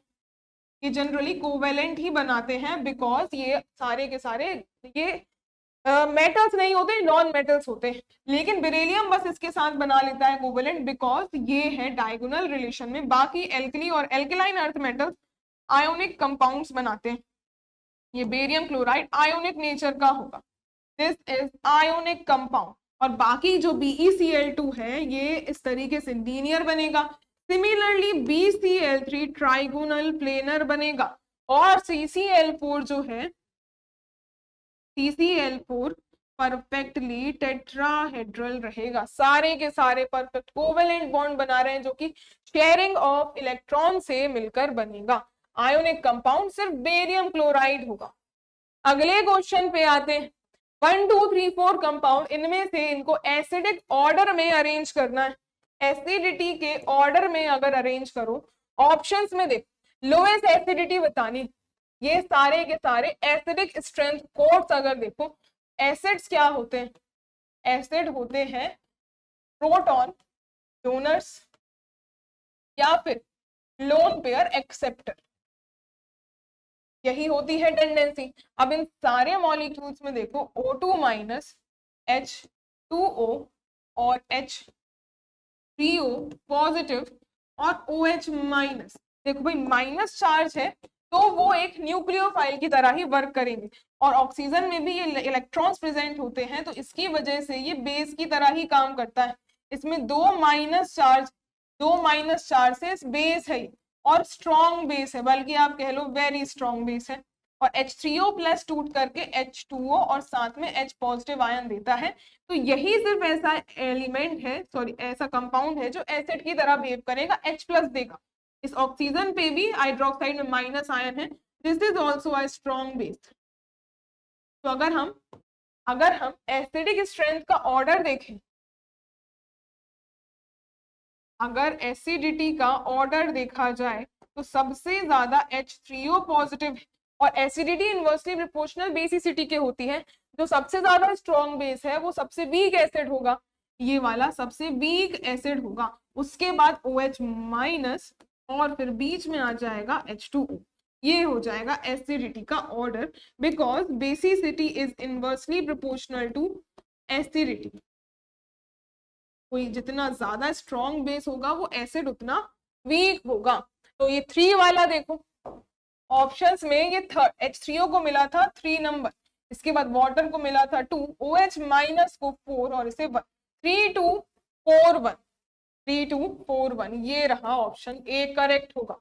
S1: ये जनरली कोवेलेंट ही बनाते हैं, बिकॉज ये सारे के सारे ये मेटल्स नहीं होते, नॉन मेटल्स होते हैं। लेकिन बेरिलियम बस इसके साथ बना लेता है कोवेलेंट बिकॉज ये है डायगोनल रिलेशन में। बाकी एल्कली और alkaline earth metals ionic compounds बनाते हैं। ये बेरियम क्लोराइड आयोनिक नेचर का होगा, दिस इज आयोनिक कंपाउंड, और बाकी जो BeCl2 है ये इस तरीके से लीनियर बनेगा। सिमिलरली BCl3 ट्राइगोनल प्लेनर बनेगा, और CCl4 जो है CCl4 परफेक्टली टेट्राहेड्रल रहेगा। सारे के सारे परफेक्ट कोवेलेंट बॉन्ड बना रहे हैं जो कि शेयरिंग ऑफ इलेक्ट्रॉन से मिलकर बनेगा। आयोनिक कंपाउंड सिर्फ बेरियम क्लोराइड होगा। अगले क्वेश्चन पे आते हैं। 1 2 3 4 कंपाउंड, इनमें से इनको एसिडिक ऑर्डर में अरेंज करना है। एसिडिटी के ऑर्डर में अगर अरेंज करो, ऑप्शंस में देख लोएस्ट एसिडिटी बतानी, ये सारे के सारे एसिडिक स्ट्रेंथ कोड्स अगर देखो, एसिड्स क्या होते हैं, एसिड होते हैं प्रोटॉन डोनर्स या फिर लोन पेयर एक्सेप्टर, यही होती है टेंडेंसी। अब इन सारे मॉलिक्यूल्स में देखो O2 माइनस H2O और H3O पॉजिटिव और OH माइनस, देखो भाई माइनस चार्ज है तो वो एक न्यूक्लियोफाइल की तरह ही वर्क करेंगे, और ऑक्सीजन में भी ये इलेक्ट्रॉन्स प्रेजेंट होते हैं तो इसकी वजह से ये बेस की तरह ही काम करता है। इसमें दो माइनस चार्ज से बेस है और स्ट्रॉन्ग बेस है, बल्कि आप कह लो वेरी स्ट्रॉन्ग बेस है, और H3O प्लस टूट करके H2O और साथ में H पॉजिटिव आयन देता है। तो यही सिर्फ ऐसा एलिमेंट है, सॉरी ऐसा कंपाउंड है जो एसिड की तरह बिहेव करेगा, H प्लस देगा। इस ऑक्सीजन पे भी हाइड्रोक्साइड में माइनस आयन है, this is also a strong base. तो अगर हम एसिडिक स्ट्रेंथ का ऑर्डर देखें, अगर एसिडिटी का ऑर्डर देखा जाए तो सबसे ज्यादा H3O पॉजिटिव है, और एसिडिटी इनवर्सली प्रोपोर्शनल बेसिसिटी के होती है। जो सबसे ज्यादा स्ट्रॉन्ग बेस है वो सबसे वीक एसिड होगा, ये वाला सबसे वीक एसिड होगा। उसके बाद OH माइनस और फिर बीच में आ जाएगा H2O, ये हो जाएगा एसिडिटी का order, because basicity is inversely proportional to acidity. कोई जितना ज्यादा स्ट्रॉन्ग बेस होगा वो एसिड उतना वीक होगा। तो ये 3 वाला देखो ऑप्शंस में, ये H3O को मिला था 3 नंबर, इसके बाद वाटर को मिला था 2, OH माइनस को 4 और इसे 1, 3 2 4 1, 3 2 4 1, ये रहा ऑप्शन ए करेक्ट होगा,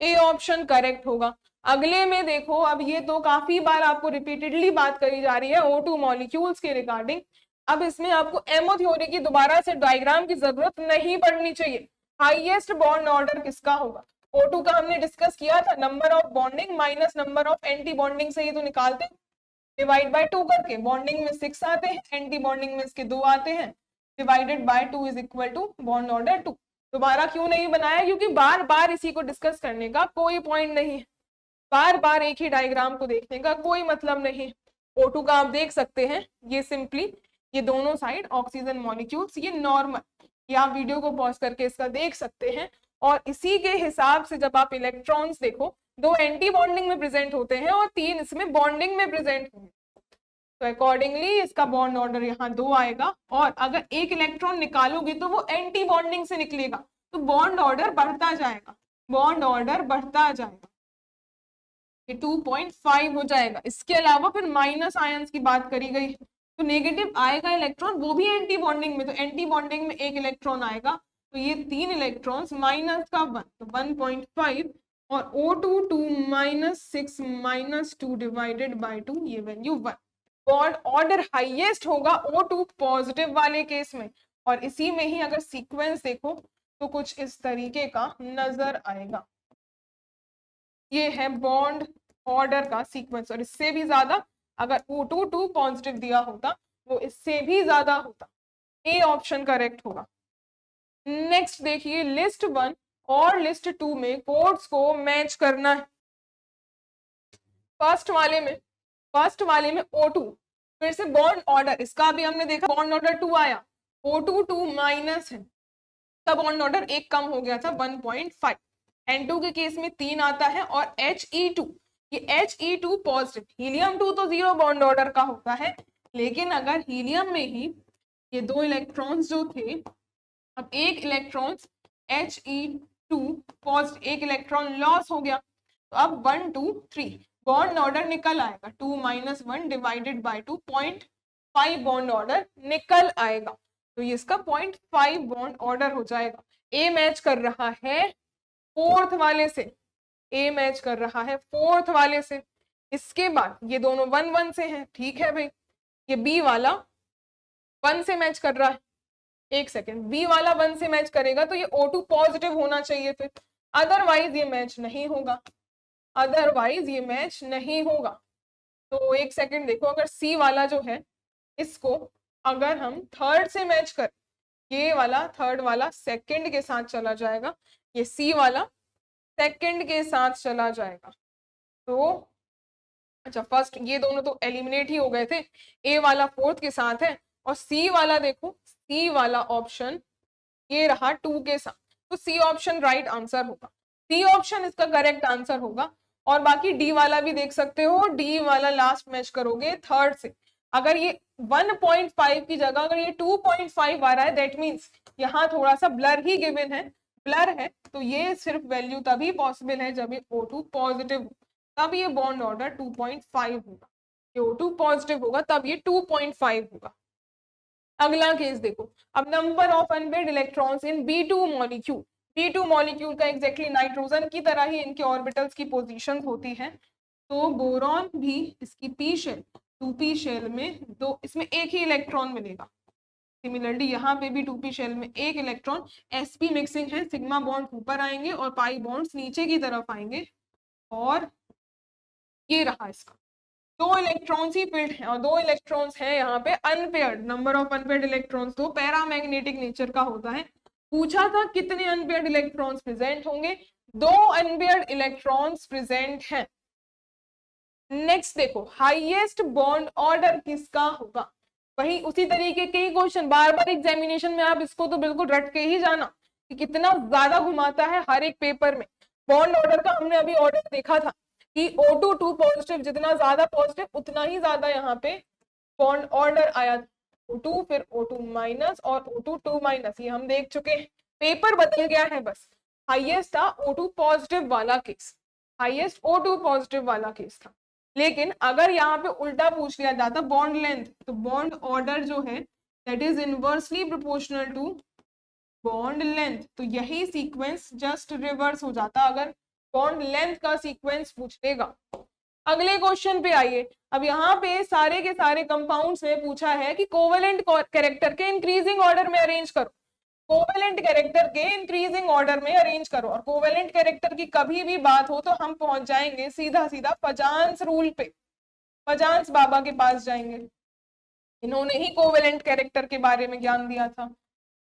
S1: ए ऑप्शन करेक्ट होगा। अगले में देखो, अब ये तो काफी बार आपको रिपीटेडली बात करी जा रही है O2 मॉलिक्यूल्स के रिगार्डिंग। अब इसमें आपको एमओ थ्योरी की दोबारा से डायग्राम की जरूरत नहीं पड़नी चाहिए। हाईएस्ट बॉन्ड ऑर्डर किसका होगा? O2 का हमने डिस्कस किया था, number of bonding minus number of anti bonding से ही तो निकालते हैं, डिवाइड बाय 2 करके। बॉन्डिंग में 6 आते हैं, एंटी बॉन्डिंग में इसके 2 आते हैं, divided by 2 is equal to bond order 2। दोबारा क्यों नहीं बनाया? क्योंकि बार बार इसी को डिस्कस करने का कोई पॉइंट नहीं है, बार बार एक ही डायग्राम को देखने का कोई मतलब नहीं। O2 का आप देख सकते हैं, ये सिंपली ये दोनों साइड ऑक्सीजन मॉलिक्यूल्स, ये नॉर्मल, ये आप वीडियो को पॉज करके इसका देख सकते हैं। और इसी के हिसाब से जब आप इलेक्ट्रॉन्स देखो, 2 एंटी बॉन्डिंग में प्रेजेंट होते हैं और 3 इसमें बॉन्डिंग में प्रेजेंट होंगे, तो अकॉर्डिंगली इसका बॉन्ड ऑर्डर यहाँ 2 आएगा। और अगर एक इलेक्ट्रॉन निकालोगे तो वो एंटी बॉन्डिंग से निकलेगा, तो बॉन्ड ऑर्डर बढ़ता जाएगा, बॉन्ड ऑर्डर बढ़ता जाएगा, ये 2.5 हो जाएगा। इसके अलावा फिर माइनस आयंस की बात करी गई, तो नेगेटिव आएगा इलेक्ट्रॉन, वो भी एंटी बॉन्डिंग में, तो एंटी बॉन्डिंग में एक इलेक्ट्रॉन आएगा, तो ये 3 इलेक्ट्रॉन्स माइनस का 1, तो 1.5, और O2 2 -6 -2 डिवाइडेड बाय 2, ये वैल्यू 1। बॉन्ड ऑर्डर हाईएस्ट होगा O2 पॉजिटिव वाले केस में, और इसी में ही अगर सीक्वेंस देखो तो कुछ इस तरीके का नजर आएगा। ये है बॉन्ड ऑर्डर का सीक्वेंस, और इससे भी ज्यादा अगर O2 पॉजिटिव दिया होता वो इससे भी ज्यादा होता। ए ऑप्शन करेक्ट होगा। नेक्स्ट देखिए, लिस्ट 1 और लिस्ट 2 में कोड्स को मैच करना है। फर्स्ट वाले में O2, फिर से बॉन्ड ऑर्डर, इसका भी हमने देखा बॉन्ड ऑर्डर 2 आया, O2 2 माइनस है, तब बॉन्ड ऑर्डर एक कम हो गया था 1.5। N2 के केस में 3 आता है, और He2, ये He2 पॉजिटिव, हीलियम 2 तो 0 बॉन्ड ऑर्डर का होता है, लेकिन अगर हीलियम में ही ये 2 इलेक्ट्रॉन्स जो थे, अब एक इलेक्ट्रॉन He2 पॉजिटिव, एक इलेक्ट्रॉन लॉस हो गया, तो अब 1 2 3 बॉन्ड ऑर्डर निकल आएगा, 2 - 1 डिवाइडेड बाय 2, 0.5 बॉन्ड ऑर्डर निकल आएगा, तो ये इसका 0.5 बॉन्ड ऑर्डर हो जाएगा। ए मैच कर रहा है फोर्थ वाले से, ए मैच कर रहा है फोर्थ वाले से। इसके बाद ये दोनों 1 1 से हैं, ठीक है भाई, ये बी वाला 1 से मैच कर रहा है, एक सेकेंड, बी वाला 1 से मैच करेगा तो ये O2 पॉजिटिव होना चाहिए फिर, अदरवाइज ये मैच नहीं होगा, अदरवाइज ये मैच नहीं होगा। तो एक सेकेंड देखो, अगर सी वाला जो है इसको अगर हम थर्ड से मैच कर, ये वाला थर्ड वाला सेकंड के साथ चला जाएगा, ये सी वाला सेकंड के साथ चला जाएगा, तो अच्छा फर्स्ट ये दोनों तो एलिमिनेट ही हो गए थे, ए वाला फोर्थ के साथ है, और सी वाला देखो, सी वाला ऑप्शन ये रहा 2 के साथ, तो सी ऑप्शन राइट आंसर होगा, सी ऑप्शन इसका करेक्ट आंसर होगा। और बाकी डी वाला भी देख सकते हो, डी वाला लास्ट मैच करोगे थर्ड से, अगर ये 1.5 की जगह अगर ये 2.5 आ रहा है, दैट मीन्स यहाँ थोड़ा सा ब्लर ही गिवन है, ब्लर है, तो ये सिर्फ वैल्यू तभी पॉसिबल है जब ये O2 पॉजिटिव हो, तब ये बॉन्ड ऑर्डर 2.5 होगा, ये O2 पॉजिटिव होगा तब ये 2.5 होगा। अगला केस देखो, अब number of unpaired electrons in B2 molecule, B2 molecule का एग्जैक्टली नाइट्रोजन की तरह ही इनके ऑर्बिटल्स की पोजीशंस होती हैं, तो बोरॉन भी इसकी पी शेल 2p शेल में दो, इसमें एक ही इलेक्ट्रॉन मिलेगा, सिमिलरली यहाँ पे भी 2p शेल में एक इलेक्ट्रॉन, sp मिक्सिंग है, सिग्मा बॉन्ड ऊपर आएंगे और पाई बॉन्ड्स नीचे की तरफ आएंगे, और ये रहा इसका, 2 इलेक्ट्रॉन्स ही फिल्ड हैं, और 2 इलेक्ट्रॉन्स हैं यहाँ पे unpaired, number of unpaired electrons तो पैरामैग्नेटिक नेचर का होता है। पूछा था कितने अनपेयर्ड इलेक्ट्रॉन्स प्रेजेंट होंगे, 2 अनपेयर्ड इलेक्ट्रॉन्स प्रेजेंट हैं। नेक्स्ट देखो, हाईएस्ट बॉन्ड ऑर्डर किसका होगा, वही उसी तरीके के ही क्वेश्चन बार बार एग्जामिनेशन में, आप इसको तो बिल्कुल रट के ही जाना कि कितना ज्यादा घुमाता है हर एक पेपर में। बॉन्ड ऑर्डर का हमने अभी ऑर्डर देखा था कि O2 2 पॉजिटिव, जितना ज्यादा पॉजिटिव उतना ही ज्यादा यहाँ पे बॉन्ड ऑर्डर आया, O2 फिर O2 माइनस और O2 2 माइनस, ये हम देख चुके हैं, पेपर बदल गया है बस, हाईएस्ट था O2 पॉजिटिव वाला केस, हाईएस्ट O2 पॉजिटिव वाला केस था। लेकिन अगर यहाँ पे उल्टा पूछ लिया जाता बॉन्ड लेंथ, तो बॉन्ड ऑर्डर जो है that is inversely proportional to bond length, तो यही सीक्वेंस जस्ट रिवर्स हो जाता अगर बॉन्ड लेंथ का सीक्वेंस पूछ लेगा। अगले क्वेश्चन पे आइए, अब यहाँ पे सारे के सारे कंपाउंड्स में पूछा है कि कोवेलेंट कैरेक्टर के इंक्रीजिंग ऑर्डर में अरेंज करो, कोवेलेंट कैरेक्टर के इंक्रीजिंग ऑर्डर में अरेंज करो, और कोवेलेंट कैरेक्टर की कभी भी बात हो तो हम पहुंच जाएंगे सीधा सीधा फजांस रूल पे, फजांस बाबा के पास जाएंगे, इन्होंने ही कोवेलेंट कैरेक्टर के बारे में ज्ञान दिया था।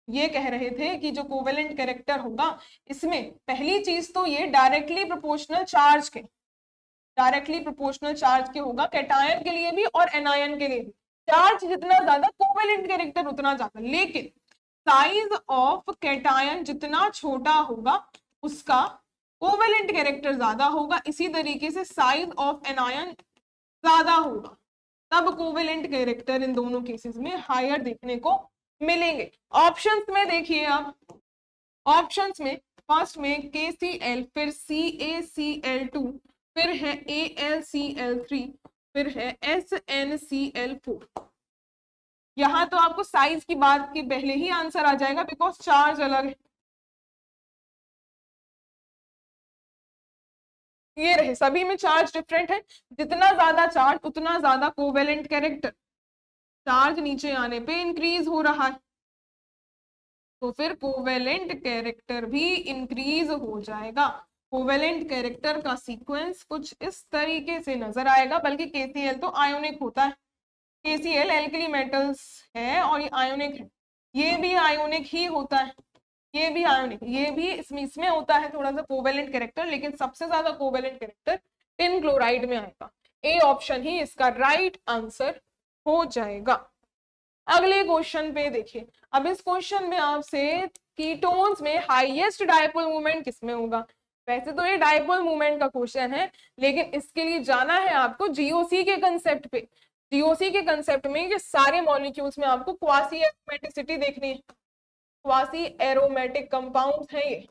S1: ये कह रहे थे कि जो कोवेलेंट कैरेक्टर होगा इसमें पहली चीज तो ये डायरेक्टली प्रोपोर्शनल चार्ज के, डायरेक्टली प्रोपोर्शनल चार्ज के होगा, कैटायन के लिए भी और एनायन के लिए भी, चार्ज जितना ज्यादा कोवेलेंट कैरेक्टर उतना ज्यादा, लेकिन साइज ऑफ कैटायन जितना छोटा होगा उसका कोवेलेंट कैरेक्टर ज्यादा होगा, इसी तरीके से साइज ऑफ एनायन ज्यादा होगा, तब कोवेलेंट कैरेक्टर इन दोनों केसेस में हायर देखने को मिलेंगे। ऑप्शंस में देखिए आप, ऑप्शंस में फर्स्ट में KCl, फिर CaCl2, फिर है AlCl3, फिर है SnCl4। यहाँ तो आपको साइज की बात के पहले ही आंसर आ जाएगा बिकॉज चार्ज अलग है, ये रहे, सभी में चार्ज डिफरेंट है, जितना ज्यादा चार्ज उतना ज्यादा कोवेलेंट कैरेक्टर, चार्ज नीचे आने पे इंक्रीज हो रहा है, तो फिर कोवेलेंट कैरेक्टर भी इंक्रीज हो जाएगा। कोवेलेंट कैरेक्टर का सीक्वेंस कुछ इस तरीके से नजर आएगा, बल्कि KCl तो आयोनिक होता है, KCl एल्कली मेटल्स है और ये आयोनिक है, ये भी आयोनिक ही होता है, ये भी आयोनिक, ये भी इसमें होता है थोड़ा सा कोवेलेंट कैरेक्टर, लेकिन सबसे ज्यादा कोवेलेंट कैरेक्टर टिन क्लोराइड में आएगा। ए ऑप्शन ही इसका राइट आंसर हो जाएगा। अगले क्वेश्चन पे देखिए, अब इस क्वेश्चन में आपसे कीटोन्स में हाईएस्ट डायपोल मूवमेंट किसमें होगा। वैसे तो ये डायपोल मूवमेंट का क्वेश्चन है, लेकिन इसके लिए जाना है आपको जीओसी के कंसेप्ट पे। जीओसी के कंसेप्ट में ये सारे मॉलिक्यूल्स में आपको क्वासी एरोमेटिसिटी देखनी है, क्वासी एरोमेटिक कंपाउंड है ये,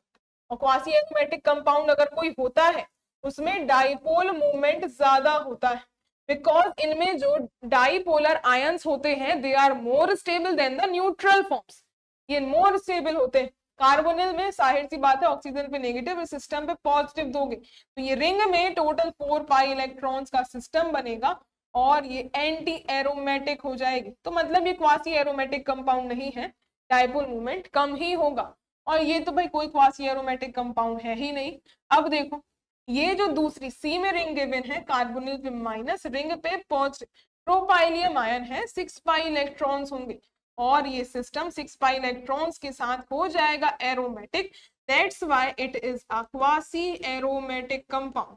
S1: और क्वासी एरोमेटिक कंपाउंड अगर कोई होता है उसमें डाइपोल मूवमेंट ज्यादा होता है, बिकॉज इनमें जो डाइपोलर आयंस होते हैं they are more stable than the neutral forms, ये मोर स्टेबल होते हैं। कार्बोनिल में जाहिर सी बात है ऑक्सीजन पे नेगेटिव, इस सिस्टम पे पॉजिटिव दोगे तो ये रिंग में टोटल 4 पाई इलेक्ट्रॉन्स का सिस्टम बनेगा और ये एंटी एरोमेटिक हो जाएगी, तो मतलब ये क्वासी एरोमेटिक कंपाउंड नहीं है, डायपोल मूवमेंट कम ही होगा। और ये तो भाई कोई क्वासी एरोमेटिक कंपाउंड है ही नहीं। अब देखो ये जो दूसरी सी में रिंग गिवन है, कार्बोनिल पे माइनस, रिंग पे पॉजिटिव, प्रोपाइलियम आयन है, 6 पाई इलेक्ट्रॉन्स होंगे और ये सिस्टम 6 पाई इलेक्ट्रॉन्स के साथ हो जाएगा aromatic, that's why it is a quasi aromatic compound.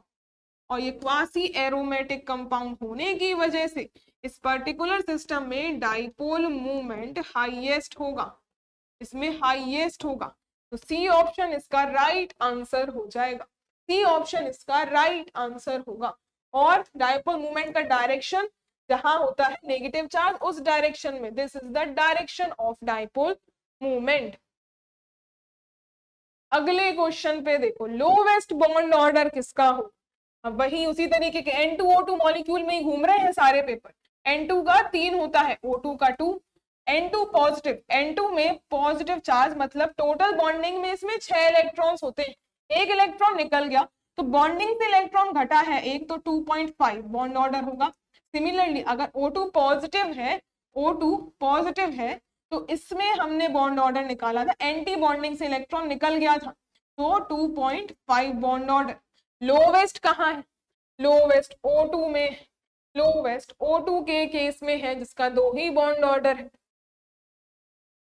S1: और ये क्वासी एरोमेटिक कंपाउंड होने की वजह से इस पर्टिकुलर सिस्टम में डाइपोल मूवमेंट हाईएस्ट होगा, इसमें हाईएस्ट होगा, तो सी ऑप्शन इसका राइट आंसर हो जाएगा, सी ऑप्शन इसका राइट आंसर होगा। और डाइपोल मूवमेंट का डायरेक्शन जहां होता है नेगेटिव चार्ज उस डायरेक्शन में, this is the direction of dipole movement. अगले क्वेश्चन पे देखो, लोवेस्ट बॉन्ड ऑर्डर किसका हो। अब वही उसी तरीके के N2O2 मॉलिक्यूल में ही घूम रहे हैं सारे पेपर। N2 का 3 होता है, O2 का 2, N2 पॉजिटिव, N2 में पॉजिटिव चार्ज मतलब टोटल बॉन्डिंग में इसमें 6 इलेक्ट्रॉन्स होते हैं, एक इलेक्ट्रॉन निकल गया तो बॉन्डिंग से इलेक्ट्रॉन घटा है एक, तो 2.5 बॉन्ड ऑर्डर होगा। सिमिलरली अगर O2 पॉजिटिव है, O2 पॉजिटिव है तो इसमें हमने बॉन्ड ऑर्डर निकाला था, एंटी बॉन्डिंग से इलेक्ट्रॉन निकल गया था तो 2.5 बॉन्ड ऑर्डर। लोवेस्ट कहाँ है, लोवेस्ट O2 में, लोवेस्ट O2 के केस में है जिसका 2 ही बॉन्ड ऑर्डर है।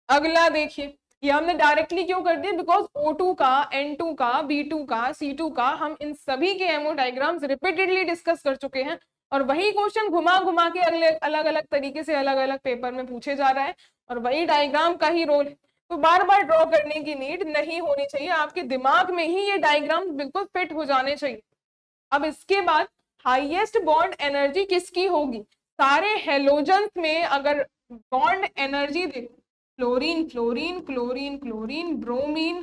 S1: अगला देखिए, ये हमने डायरेक्टली क्यों कर दिया, बिकॉज O2 का, N2 का, B2 का, C2 का हम इन सभी के एमओ डायग्राम्स रिपीटेडली डिस्कस कर चुके हैं और वही क्वेश्चन घुमा घुमा के अगले अलग अलग तरीके से अलग अलग पेपर में पूछे जा रहा है और वही डायग्राम का ही रोल है, तो बार बार ड्रॉ करने की नीड नहीं होनी चाहिए, आपके दिमाग में ही ये डायग्राम बिल्कुल फिट हो जाने चाहिए। अब इसके बाद हाईएस्ट बॉन्ड एनर्जी किसकी होगी, सारे हेलोजन में अगर बॉन्ड एनर्जी देखो, fluorine fluorine chlorine chlorine bromine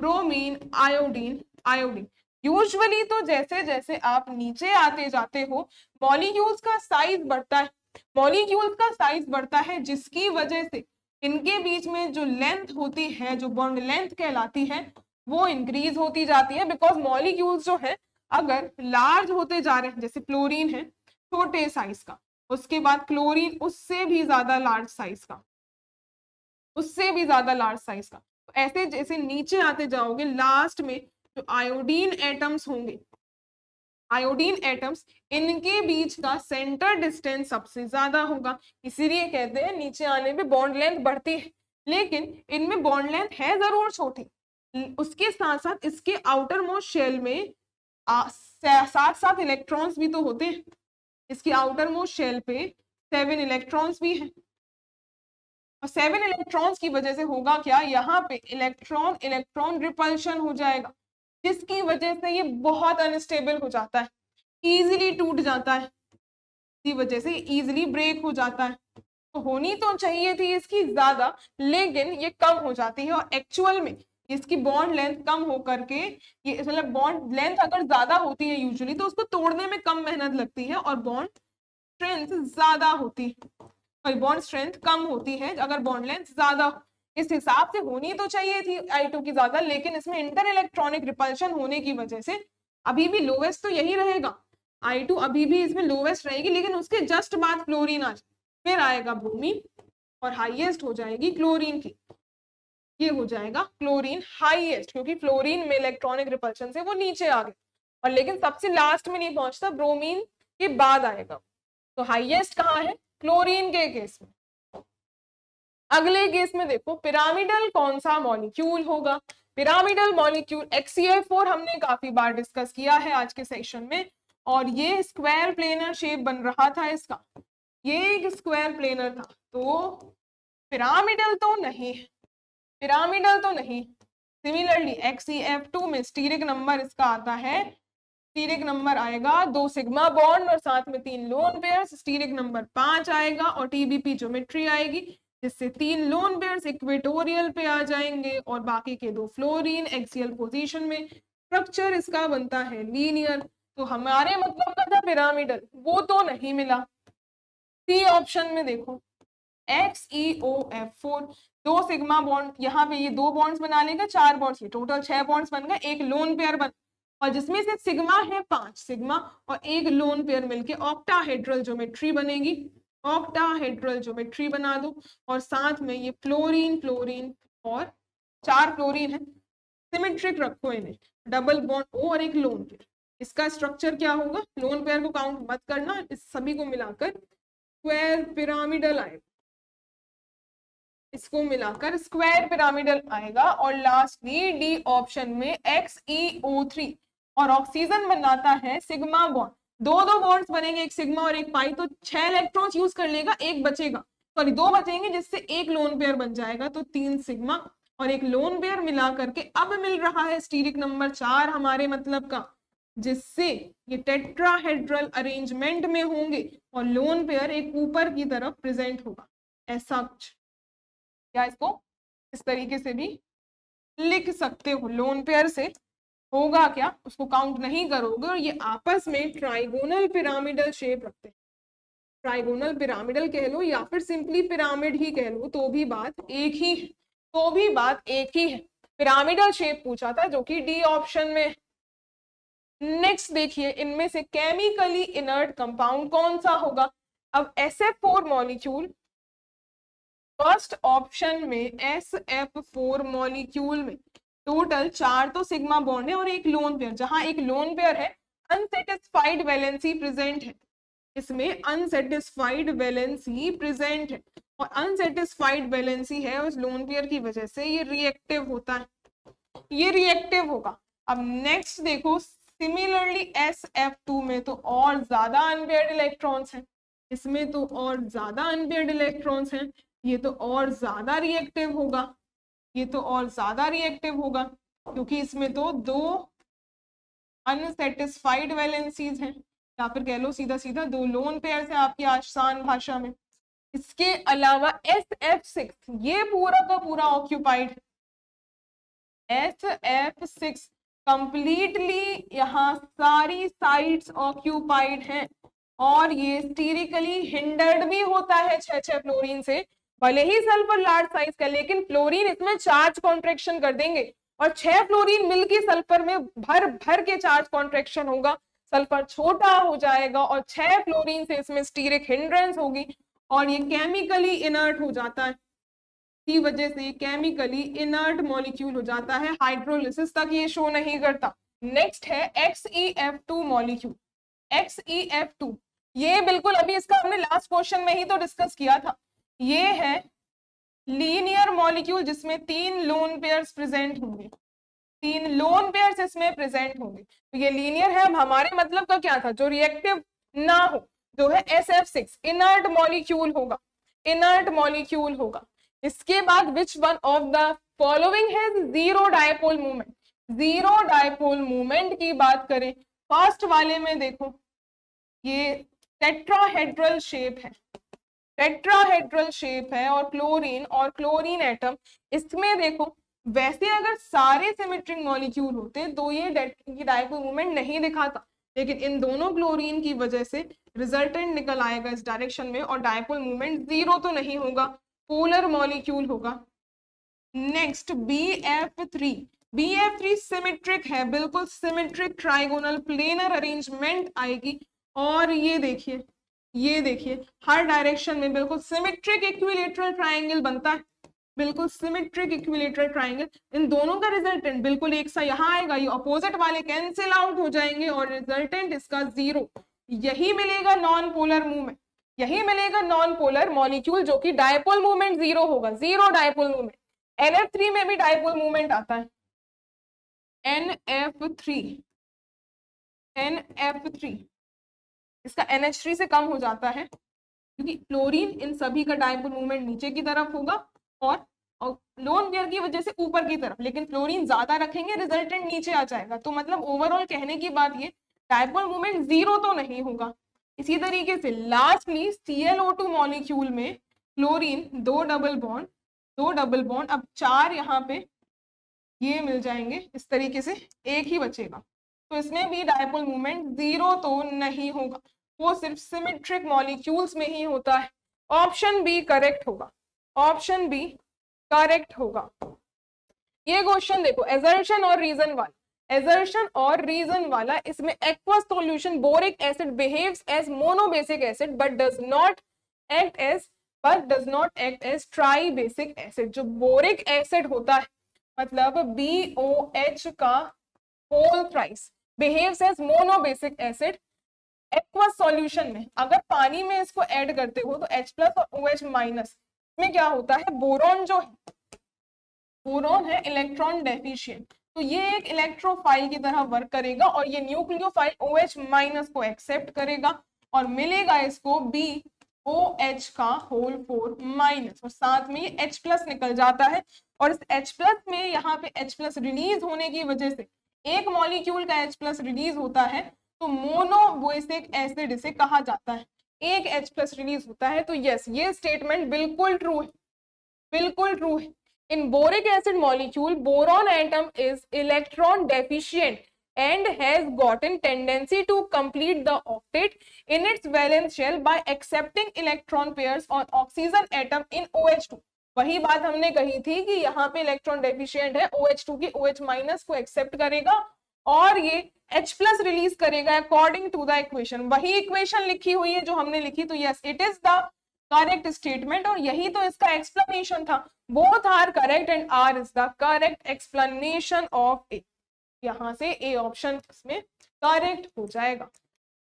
S1: bromine iodine iodine, usually तो जैसे जैसे आप नीचे आते जाते हो मॉलिक्यूल्स का साइज बढ़ता है, मॉलिक्यूल्स का साइज बढ़ता है जिसकी वजह से इनके बीच में जो लेंथ होती है, जो बॉन्ड लेंथ कहलाती है वो इंक्रीज होती जाती है, बिकॉज मॉलिक्यूल्स जो है अगर लार्ज होते जा रहे हैं, जैसे क्लोरीन है छोटे साइज का, उसके बाद क्लोरीन उससे भी ज्यादा लार्ज साइज का, उससे भी ज्यादा लार्ज साइज का, तो ऐसे जैसे नीचे आते जाओगे लास्ट में जो आयोडीन एटम्स होंगे, आयोडीन एटम्स, इनके बीच का सेंटर डिस्टेंस सबसे ज्यादा होगा, इसीलिए कहते हैं नीचे आने पे बॉन्ड लेंथ बढ़ती है, लेकिन इनमें बॉन्ड लेंथ है जरूर छोटी, उसके साथ साथ इसके आउटर मोस्ट शेल में साथ साथ इलेक्ट्रॉन्स भी तो होते हैं, इसके आउटर मोस्ट शेल पे 7 इलेक्ट्रॉन्स भी हैं और 7 इलेक्ट्रॉन्स की वजह से होगा क्या, यहाँ पे इलेक्ट्रॉन इलेक्ट्रॉन रिपल्शन हो जाएगा जिसकी वजह से ये बहुत अनस्टेबल हो जाता है, इजीली टूट जाता है, इसी वजह से इजीली ब्रेक हो जाता है। तो होनी तो चाहिए थी इसकी ज्यादा, लेकिन ये कम हो जाती है और एक्चुअल में इसकी बॉन्ड लेंथ कम होकर के, ये मतलब बॉन्ड लेंथ अगर ज्यादा होती है यूजुअली तो उसको तोड़ने में कम मेहनत लगती है और बॉन्ड स्ट्रेंथ ज्यादा होती है, और बॉन्ड स्ट्रेंथ कम होती है अगर बॉन्ड लेंथ ज्यादा हो। इस हिसाब से होनी तो चाहिए थी I2 की ज्यादा, लेकिन इसमें इंटर इलेक्ट्रॉनिक रिपल्शन होने की वजह से अभी भी लोवेस्ट तो यही रहेगा, I2 अभी भी इसमें लोवेस्ट रहेगी, लेकिन उसके जस्ट बाद फ्लोरीन आ जाए, फिर आएगा ब्रोमीन और हाईएस्ट हो जाएगी क्लोरीन की, ये हो जाएगा क्लोरीन हाईएस्ट, क्योंकि फ्लोरीन में इलेक्ट्रॉनिक रिपल्शन से वो नीचे आ गए, और लेकिन सबसे लास्ट में नहीं पहुंचता, ब्रोमीन के बाद आएगा। तो हाईएस्ट कहाँ है? क्लोरीन के केस में। अगले केस में देखो पिरामिडल कौन सा मॉलिक्यूल होगा। पिरामिडल मॉलिक्यूल HCl4 हमने काफी बार डिस्कस किया है आज के सेशन में, और ये स्क्वायर प्लेनर शेप बन रहा था इसका, ये एक स्क्वायर प्लेनर था, तो पिरामिडल तो नहीं है, पिरामिडल तो नहीं। सिमिलरली HCl2 में स्टीरिक नंबर इसका आता है, स्टीरिक नंबर आएगा 2 सिग्मा बॉन्ड और साथ में 3 लोन पेयर्स, स्टीरिक नंबर 5 आएगा, और TBP ज्योमेट्री आएगी जिससे 3 लोन पेयर्स इक्वेटोरियल पे आ जाएंगे और बाकी के 2 फ्लोरीन एक्सियल पोजीशन में। स्ट्रक्चर इसका बनता है लीनियर। तो हमारे मतलब का था पिरामिडल, वो तो नहीं मिला। सी ऑप्शन में देखो XeOF4, 2 सिग्मा बॉन्ड, यहाँ पे ये 2 बॉन्ड्स बना लेगा, 4 बॉन्ड्स, ये टोटल 6 बॉन्ड्स बन गए, एक लोन पेयर बन, और जिसमें से सिग्मा है 5 सिग्मा और एक लोन पेयर मिलके ऑक्टाहेड्रल ज्योमेट्री बनेगी। ऑक्टाहेड्रल ज्योमेट्री बना दो, और साथ में ये फ्लोरीन फ्लोरीन और 4 फ्लोरीन है, सिमेट्रिक रखो इन्हें, डबल बॉन्ड O और एक लोन पेयर। इसका स्ट्रक्चर क्या होगा? लोन पेयर को काउंट मत करना, इस सभी को मिलाकर स्क्वायर पिरामिडल आएगा, इसको मिलाकर स्क्वायर पिरामिडल आएगा। और लास्टली डी ऑप्शन में XeO3, और ऑक्सीजन बनाता है सिग्मा बॉन्ड, 2 बॉन्ड्स बनेंगे, एक सिग्मा और एक पाई, तो 6 इलेक्ट्रॉन्स यूज कर लेगा, एक बचेगा, सॉरी 2 बचेंगे, जिससे एक लोन पेयर बन जाएगा, तो 3 सिग्मा और एक लोन पेयर मिला करके अब मिल रहा है स्टीरिक नंबर 4 हमारे मतलब का, जिससे ये टेट्राहेड्रल अरेंजमेंट में होंगे और लोन पेयर एक ऊपर की तरफ प्रेजेंट होगा, ऐसा कुछ। या इसको इस तरीके से भी लिख सकते हो, लोन पेयर से होगा क्या, उसको काउंट नहीं करोगे, और ये आपस में ट्राइगोनल पिरामिडल शेप रखते हैं। ट्राइगोनल पिरामिडल कह लो या फिर सिंपली पिरामिड ही कह लो, तो भी बात एक ही है, तो भी बात एक ही है। पिरामिडल शेप पूछा था, जो कि डी ऑप्शन में। नेक्स्ट देखिए, इनमें से केमिकली इनर्ट कंपाउंड कौन सा होगा। अब SF4 मॉलिक्यूल, फर्स्ट ऑप्शन में SF4 मॉलिक्यूल में टोटल 4 तो सिग्मा बॉन्ड है और एक लोन पेयर, जहां एक लोन पेयर है अनसेटिस्फाइड वैलेंसी प्रेजेंट है, इसमें अनसेटिस्फाइड वैलेंसी प्रेजेंट है, और अनसेटिस्फाइड वैलेंसी है उस लोन पेयर की वजह से ये रिएक्टिव होता है, ये रिएक्टिव होगा। अब नेक्स्ट देखो, सिमिलरली SF2 में तो और ज्यादा अनपेयर्ड इलेक्ट्रॉन्स हैं, इसमें तो और ज्यादा अनपेयर्ड इलेक्ट्रॉन्स हैं, ये तो और ज्यादा रिएक्टिव होगा, ये तो और ज्यादा रिएक्टिव होगा, क्योंकि इसमें तो 2 अनसेटिस्फाइड वैलेंसीज हैं, या फिर कह लो सीधा सीधा 2 लोन पेयर्स हैं आपकी आसान भाषा में। इसके अलावा SF6 ये पूरा का पूरा ऑक्यूपाइड है, SF6 कंप्लीटली यहाँ सारी साइड्स ऑक्यूपाइड हैं, और ये स्टीरिकली हिंडर्ड भी होता है 6 फ्लोरीन से, भले ही सल्फर लार्ज साइज का, लेकिन फ्लोरीन इसमें चार्ज कॉन्ट्रैक्शन कर देंगे, और 6 फ्लोरीन मिलके सल्फर में भर भर के चार्ज कॉन्ट्रैक्शन होगा, सल्फर छोटा हो जाएगा, और 6 फ्लोरीन से इसमें स्टीरिक हिंड्रेंस होगी, और ये केमिकली इनर्ट हो जाता है, की वजह से केमिकली इनर्ट मॉलिक्यूल हो जाता है, हाइड्रोलिसिस तक ये शो नहीं करता। नेक्स्ट है XeF2 मॉलिक्यूल। XeF2 ये बिल्कुल अभी इसका हमने लास्ट क्वेश्चन में ही तो डिस्कस किया था, ये है लीनियर मॉलिक्यूल जिसमें 3 लोन पेयर्स प्रेजेंट होंगे, 3 लोन पेयर्स इसमें प्रेजेंट होंगे, तो ये लीनियर है। अब हमारे मतलब का क्या था, जो रिएक्टिव ना हो, जो है SF6 इनर्ट मॉलिक्यूल होगा, इनर्ट मॉलिक्यूल होगा। इसके बाद which one of the following है zero dipole movement. Zero dipole movement की बात करें, फर्स्ट वाले में देखो ये टेट्राहेड्रल शेप है, टेट्राहेड्रल शेप है, और क्लोरीन एटम, इसमें देखो वैसे अगर सारे सिमेट्रिक मॉलिक्यूल होते तो ये डायपोल मूवमेंट नहीं दिखाता, लेकिन इन दोनों क्लोरीन की वजह से रिजल्टेंट निकल आएगा इस डायरेक्शन में, और डायपोल मूवमेंट 0 तो नहीं होगा, पोलर मॉलिक्यूल होगा। नेक्स्ट BF3, BF3 सिमेट्रिक है, बिल्कुल सिमेट्रिक ट्राइगोनल प्लेनर अरेंजमेंट आएगी। और ये देखिए हर डायरेक्शन में बिल्कुल सिमेट्रिक इक्विलेटरल ट्राइंगल बनता है, बिल्कुल सिमेट्रिक इक्विलेटरल ट्राइंगल। इन दोनों का रिजल्टेंट बिल्कुल एक सा यहाँ आएगा, ये अपोजिट वाले कैंसिल आउट हो जाएंगे और रिजल्टेंट इसका 0। यही मिलेगा नॉन पोलर मूवमेंट, यही मिलेगा नॉन पोलर मॉलिक्यूल जो कि डायपोल मूवमेंट 0 होगा, 0 डायपोल मूवमेंट। NF3 में भी डायपोल मूवमेंट आता है, NF3 इसका NH3 से कम हो जाता है क्योंकि क्लोरीन इन सभी का डायपोल मूवमेंट नीचे की तरफ होगा और लोन पेयर की वजह से ऊपर की तरफ, लेकिन फ्लोरीन ज्यादा रखेंगे रिजल्टेंट नीचे आ जाएगा। तो मतलब ओवरऑल कहने की बात ये, डायपोल मूवमेंट 0 तो नहीं होगा। इसी तरीके से लास्टली ClO2 मॉलिक्यूल में क्लोरीन 2 डबल बॉन्ड, अब 4 यहाँ पे ये मिल जाएंगे, इस तरीके से एक ही बचेगा। तो इसमें भी डायपोल मूवमेंट 0 तो नहीं होगा, वो सिर्फ सिमेट्रिक मॉलिक्यूल्स में ही होता है। ऑप्शन बी करेक्ट होगा, ऑप्शन बी करेक्ट होगा। ये क्वेश्चन देखो, एजर्शन और रीजन वाला, इसमें aqueous solution boric acid behaves as monobasic acid but does not act as tribasic acid. जो बोरिक एसिड होता है मतलब BOH का whole thrice behaves as monobasic acid. Aqueous solution में अगर पानी में इसको ऐड करते हो तो H+ और OH- में क्या होता है, बोरॉन है इलेक्ट्रॉन डेफिशिएंट, तो ये एक इलेक्ट्रोफाइल की तरह वर्क करेगा और ये न्यूक्लियोफाइल OH- को एक्सेप्ट करेगा और मिलेगा इसको BOH का होल 4- और साथ में ये H+ निकल जाता है। और इस H+ में यहाँ पे H+ रिलीज होने की वजह से एक मॉलिक्यूल का H+ रिलीज होता है तो मोनोबेसिक एसिड इसे कहा जाता है, एक H+ रिलीज होता है। तो यस, ये स्टेटमेंट बिल्कुल ट्रू है, बिल्कुल ट्रू है। In boric acid molecule boron atom is electron deficient and has gotten tendency to complete the octet in its valence shell by accepting electron pairs on oxygen atom in OH2। वही बात हमने कही थी कि यहाँ पे electron deficient है, OH2 की OH- को एक्सेप्ट करेगा और ये H+ रिलीज करेगा अकॉर्डिंग टू द इक्वेशन। वही इक्वेशन लिखी हुई है जो हमने लिखी, तो yes it is the correct statement और यही तो इसका एक्सप्लेनेशन था। Both are correct and R is the correct explanation of A. यहाँ से ए ऑप्शन इसमें करेक्ट हो जाएगा।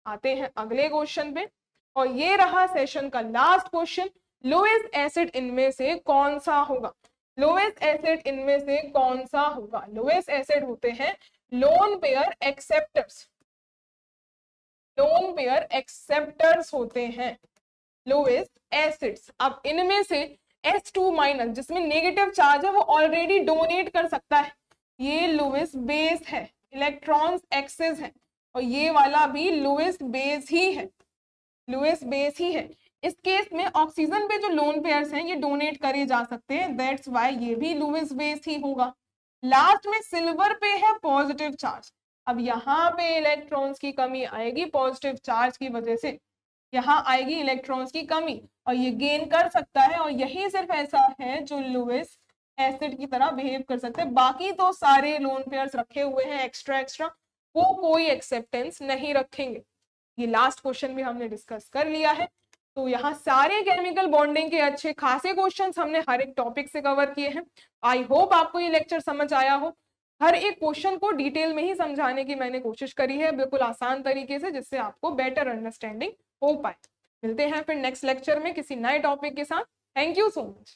S1: आते हैं अगले क्वेश्चन पे और ये रहा सेशन का लास्ट क्वेश्चन। लोएस्ट एसिड इनमें से कौन सा होगा, लोएस्ट एसिड इनमें से कौन सा होगा। लोएस्ट एसिड होते हैं lone pair acceptors, lone pair acceptors होते हैं लोएस्ट एसिड्स। अब इनमें से H2- जिसमें नेगेटिव चार्ज है वो ऑलरेडी डोनेट कर सकता है, ये लोएस्ट बेस है, इलेक्ट्रॉन्स एक्सेस है और ये वाला भी लोएस्ट बेस ही है, लोएस्ट बेस ही है। इस केस में ऑक्सीजन पे जो लोन पेयर्स हैं ये डोनेट करे जा सकते हैं, दैट्स व्हाई ये भी लोएस्ट बेस ही होगा। लास्ट में सिल्वर पे है पॉजिटिव चार्ज, अब यहाँ पे इलेक्ट्रॉन्स की कमी आएगी पॉजिटिव चार्ज की वजह से, यहाँ आएगी इलेक्ट्रॉन्स की कमी और ये गेन कर सकता है और यही सिर्फ ऐसा है जो लोएस्ट एसिड की तरह बिहेव कर सकते हैं। बाकी तो सारे लोन पेयर्स रखे हुए हैं एक्स्ट्रा, वो कोई एक्सेप्टेंस नहीं रखेंगे। ये लास्ट क्वेश्चन भी हमने डिस्कस कर लिया है। तो यहाँ सारे केमिकल बॉन्डिंग के अच्छे खासे क्वेश्चंस हमने हर एक टॉपिक से कवर किए हैं। आई होप आपको ये लेक्चर समझ आया हो। हर एक क्वेश्चन को डिटेल में ही समझाने की मैंने कोशिश करी है, बिल्कुल आसान तरीके से, जिससे आपको बेटर अंडरस्टैंडिंग हो पाए। मिलते हैं फिर नेक्स्ट लेक्चर में किसी नए टॉपिक के साथ। Thank you so much.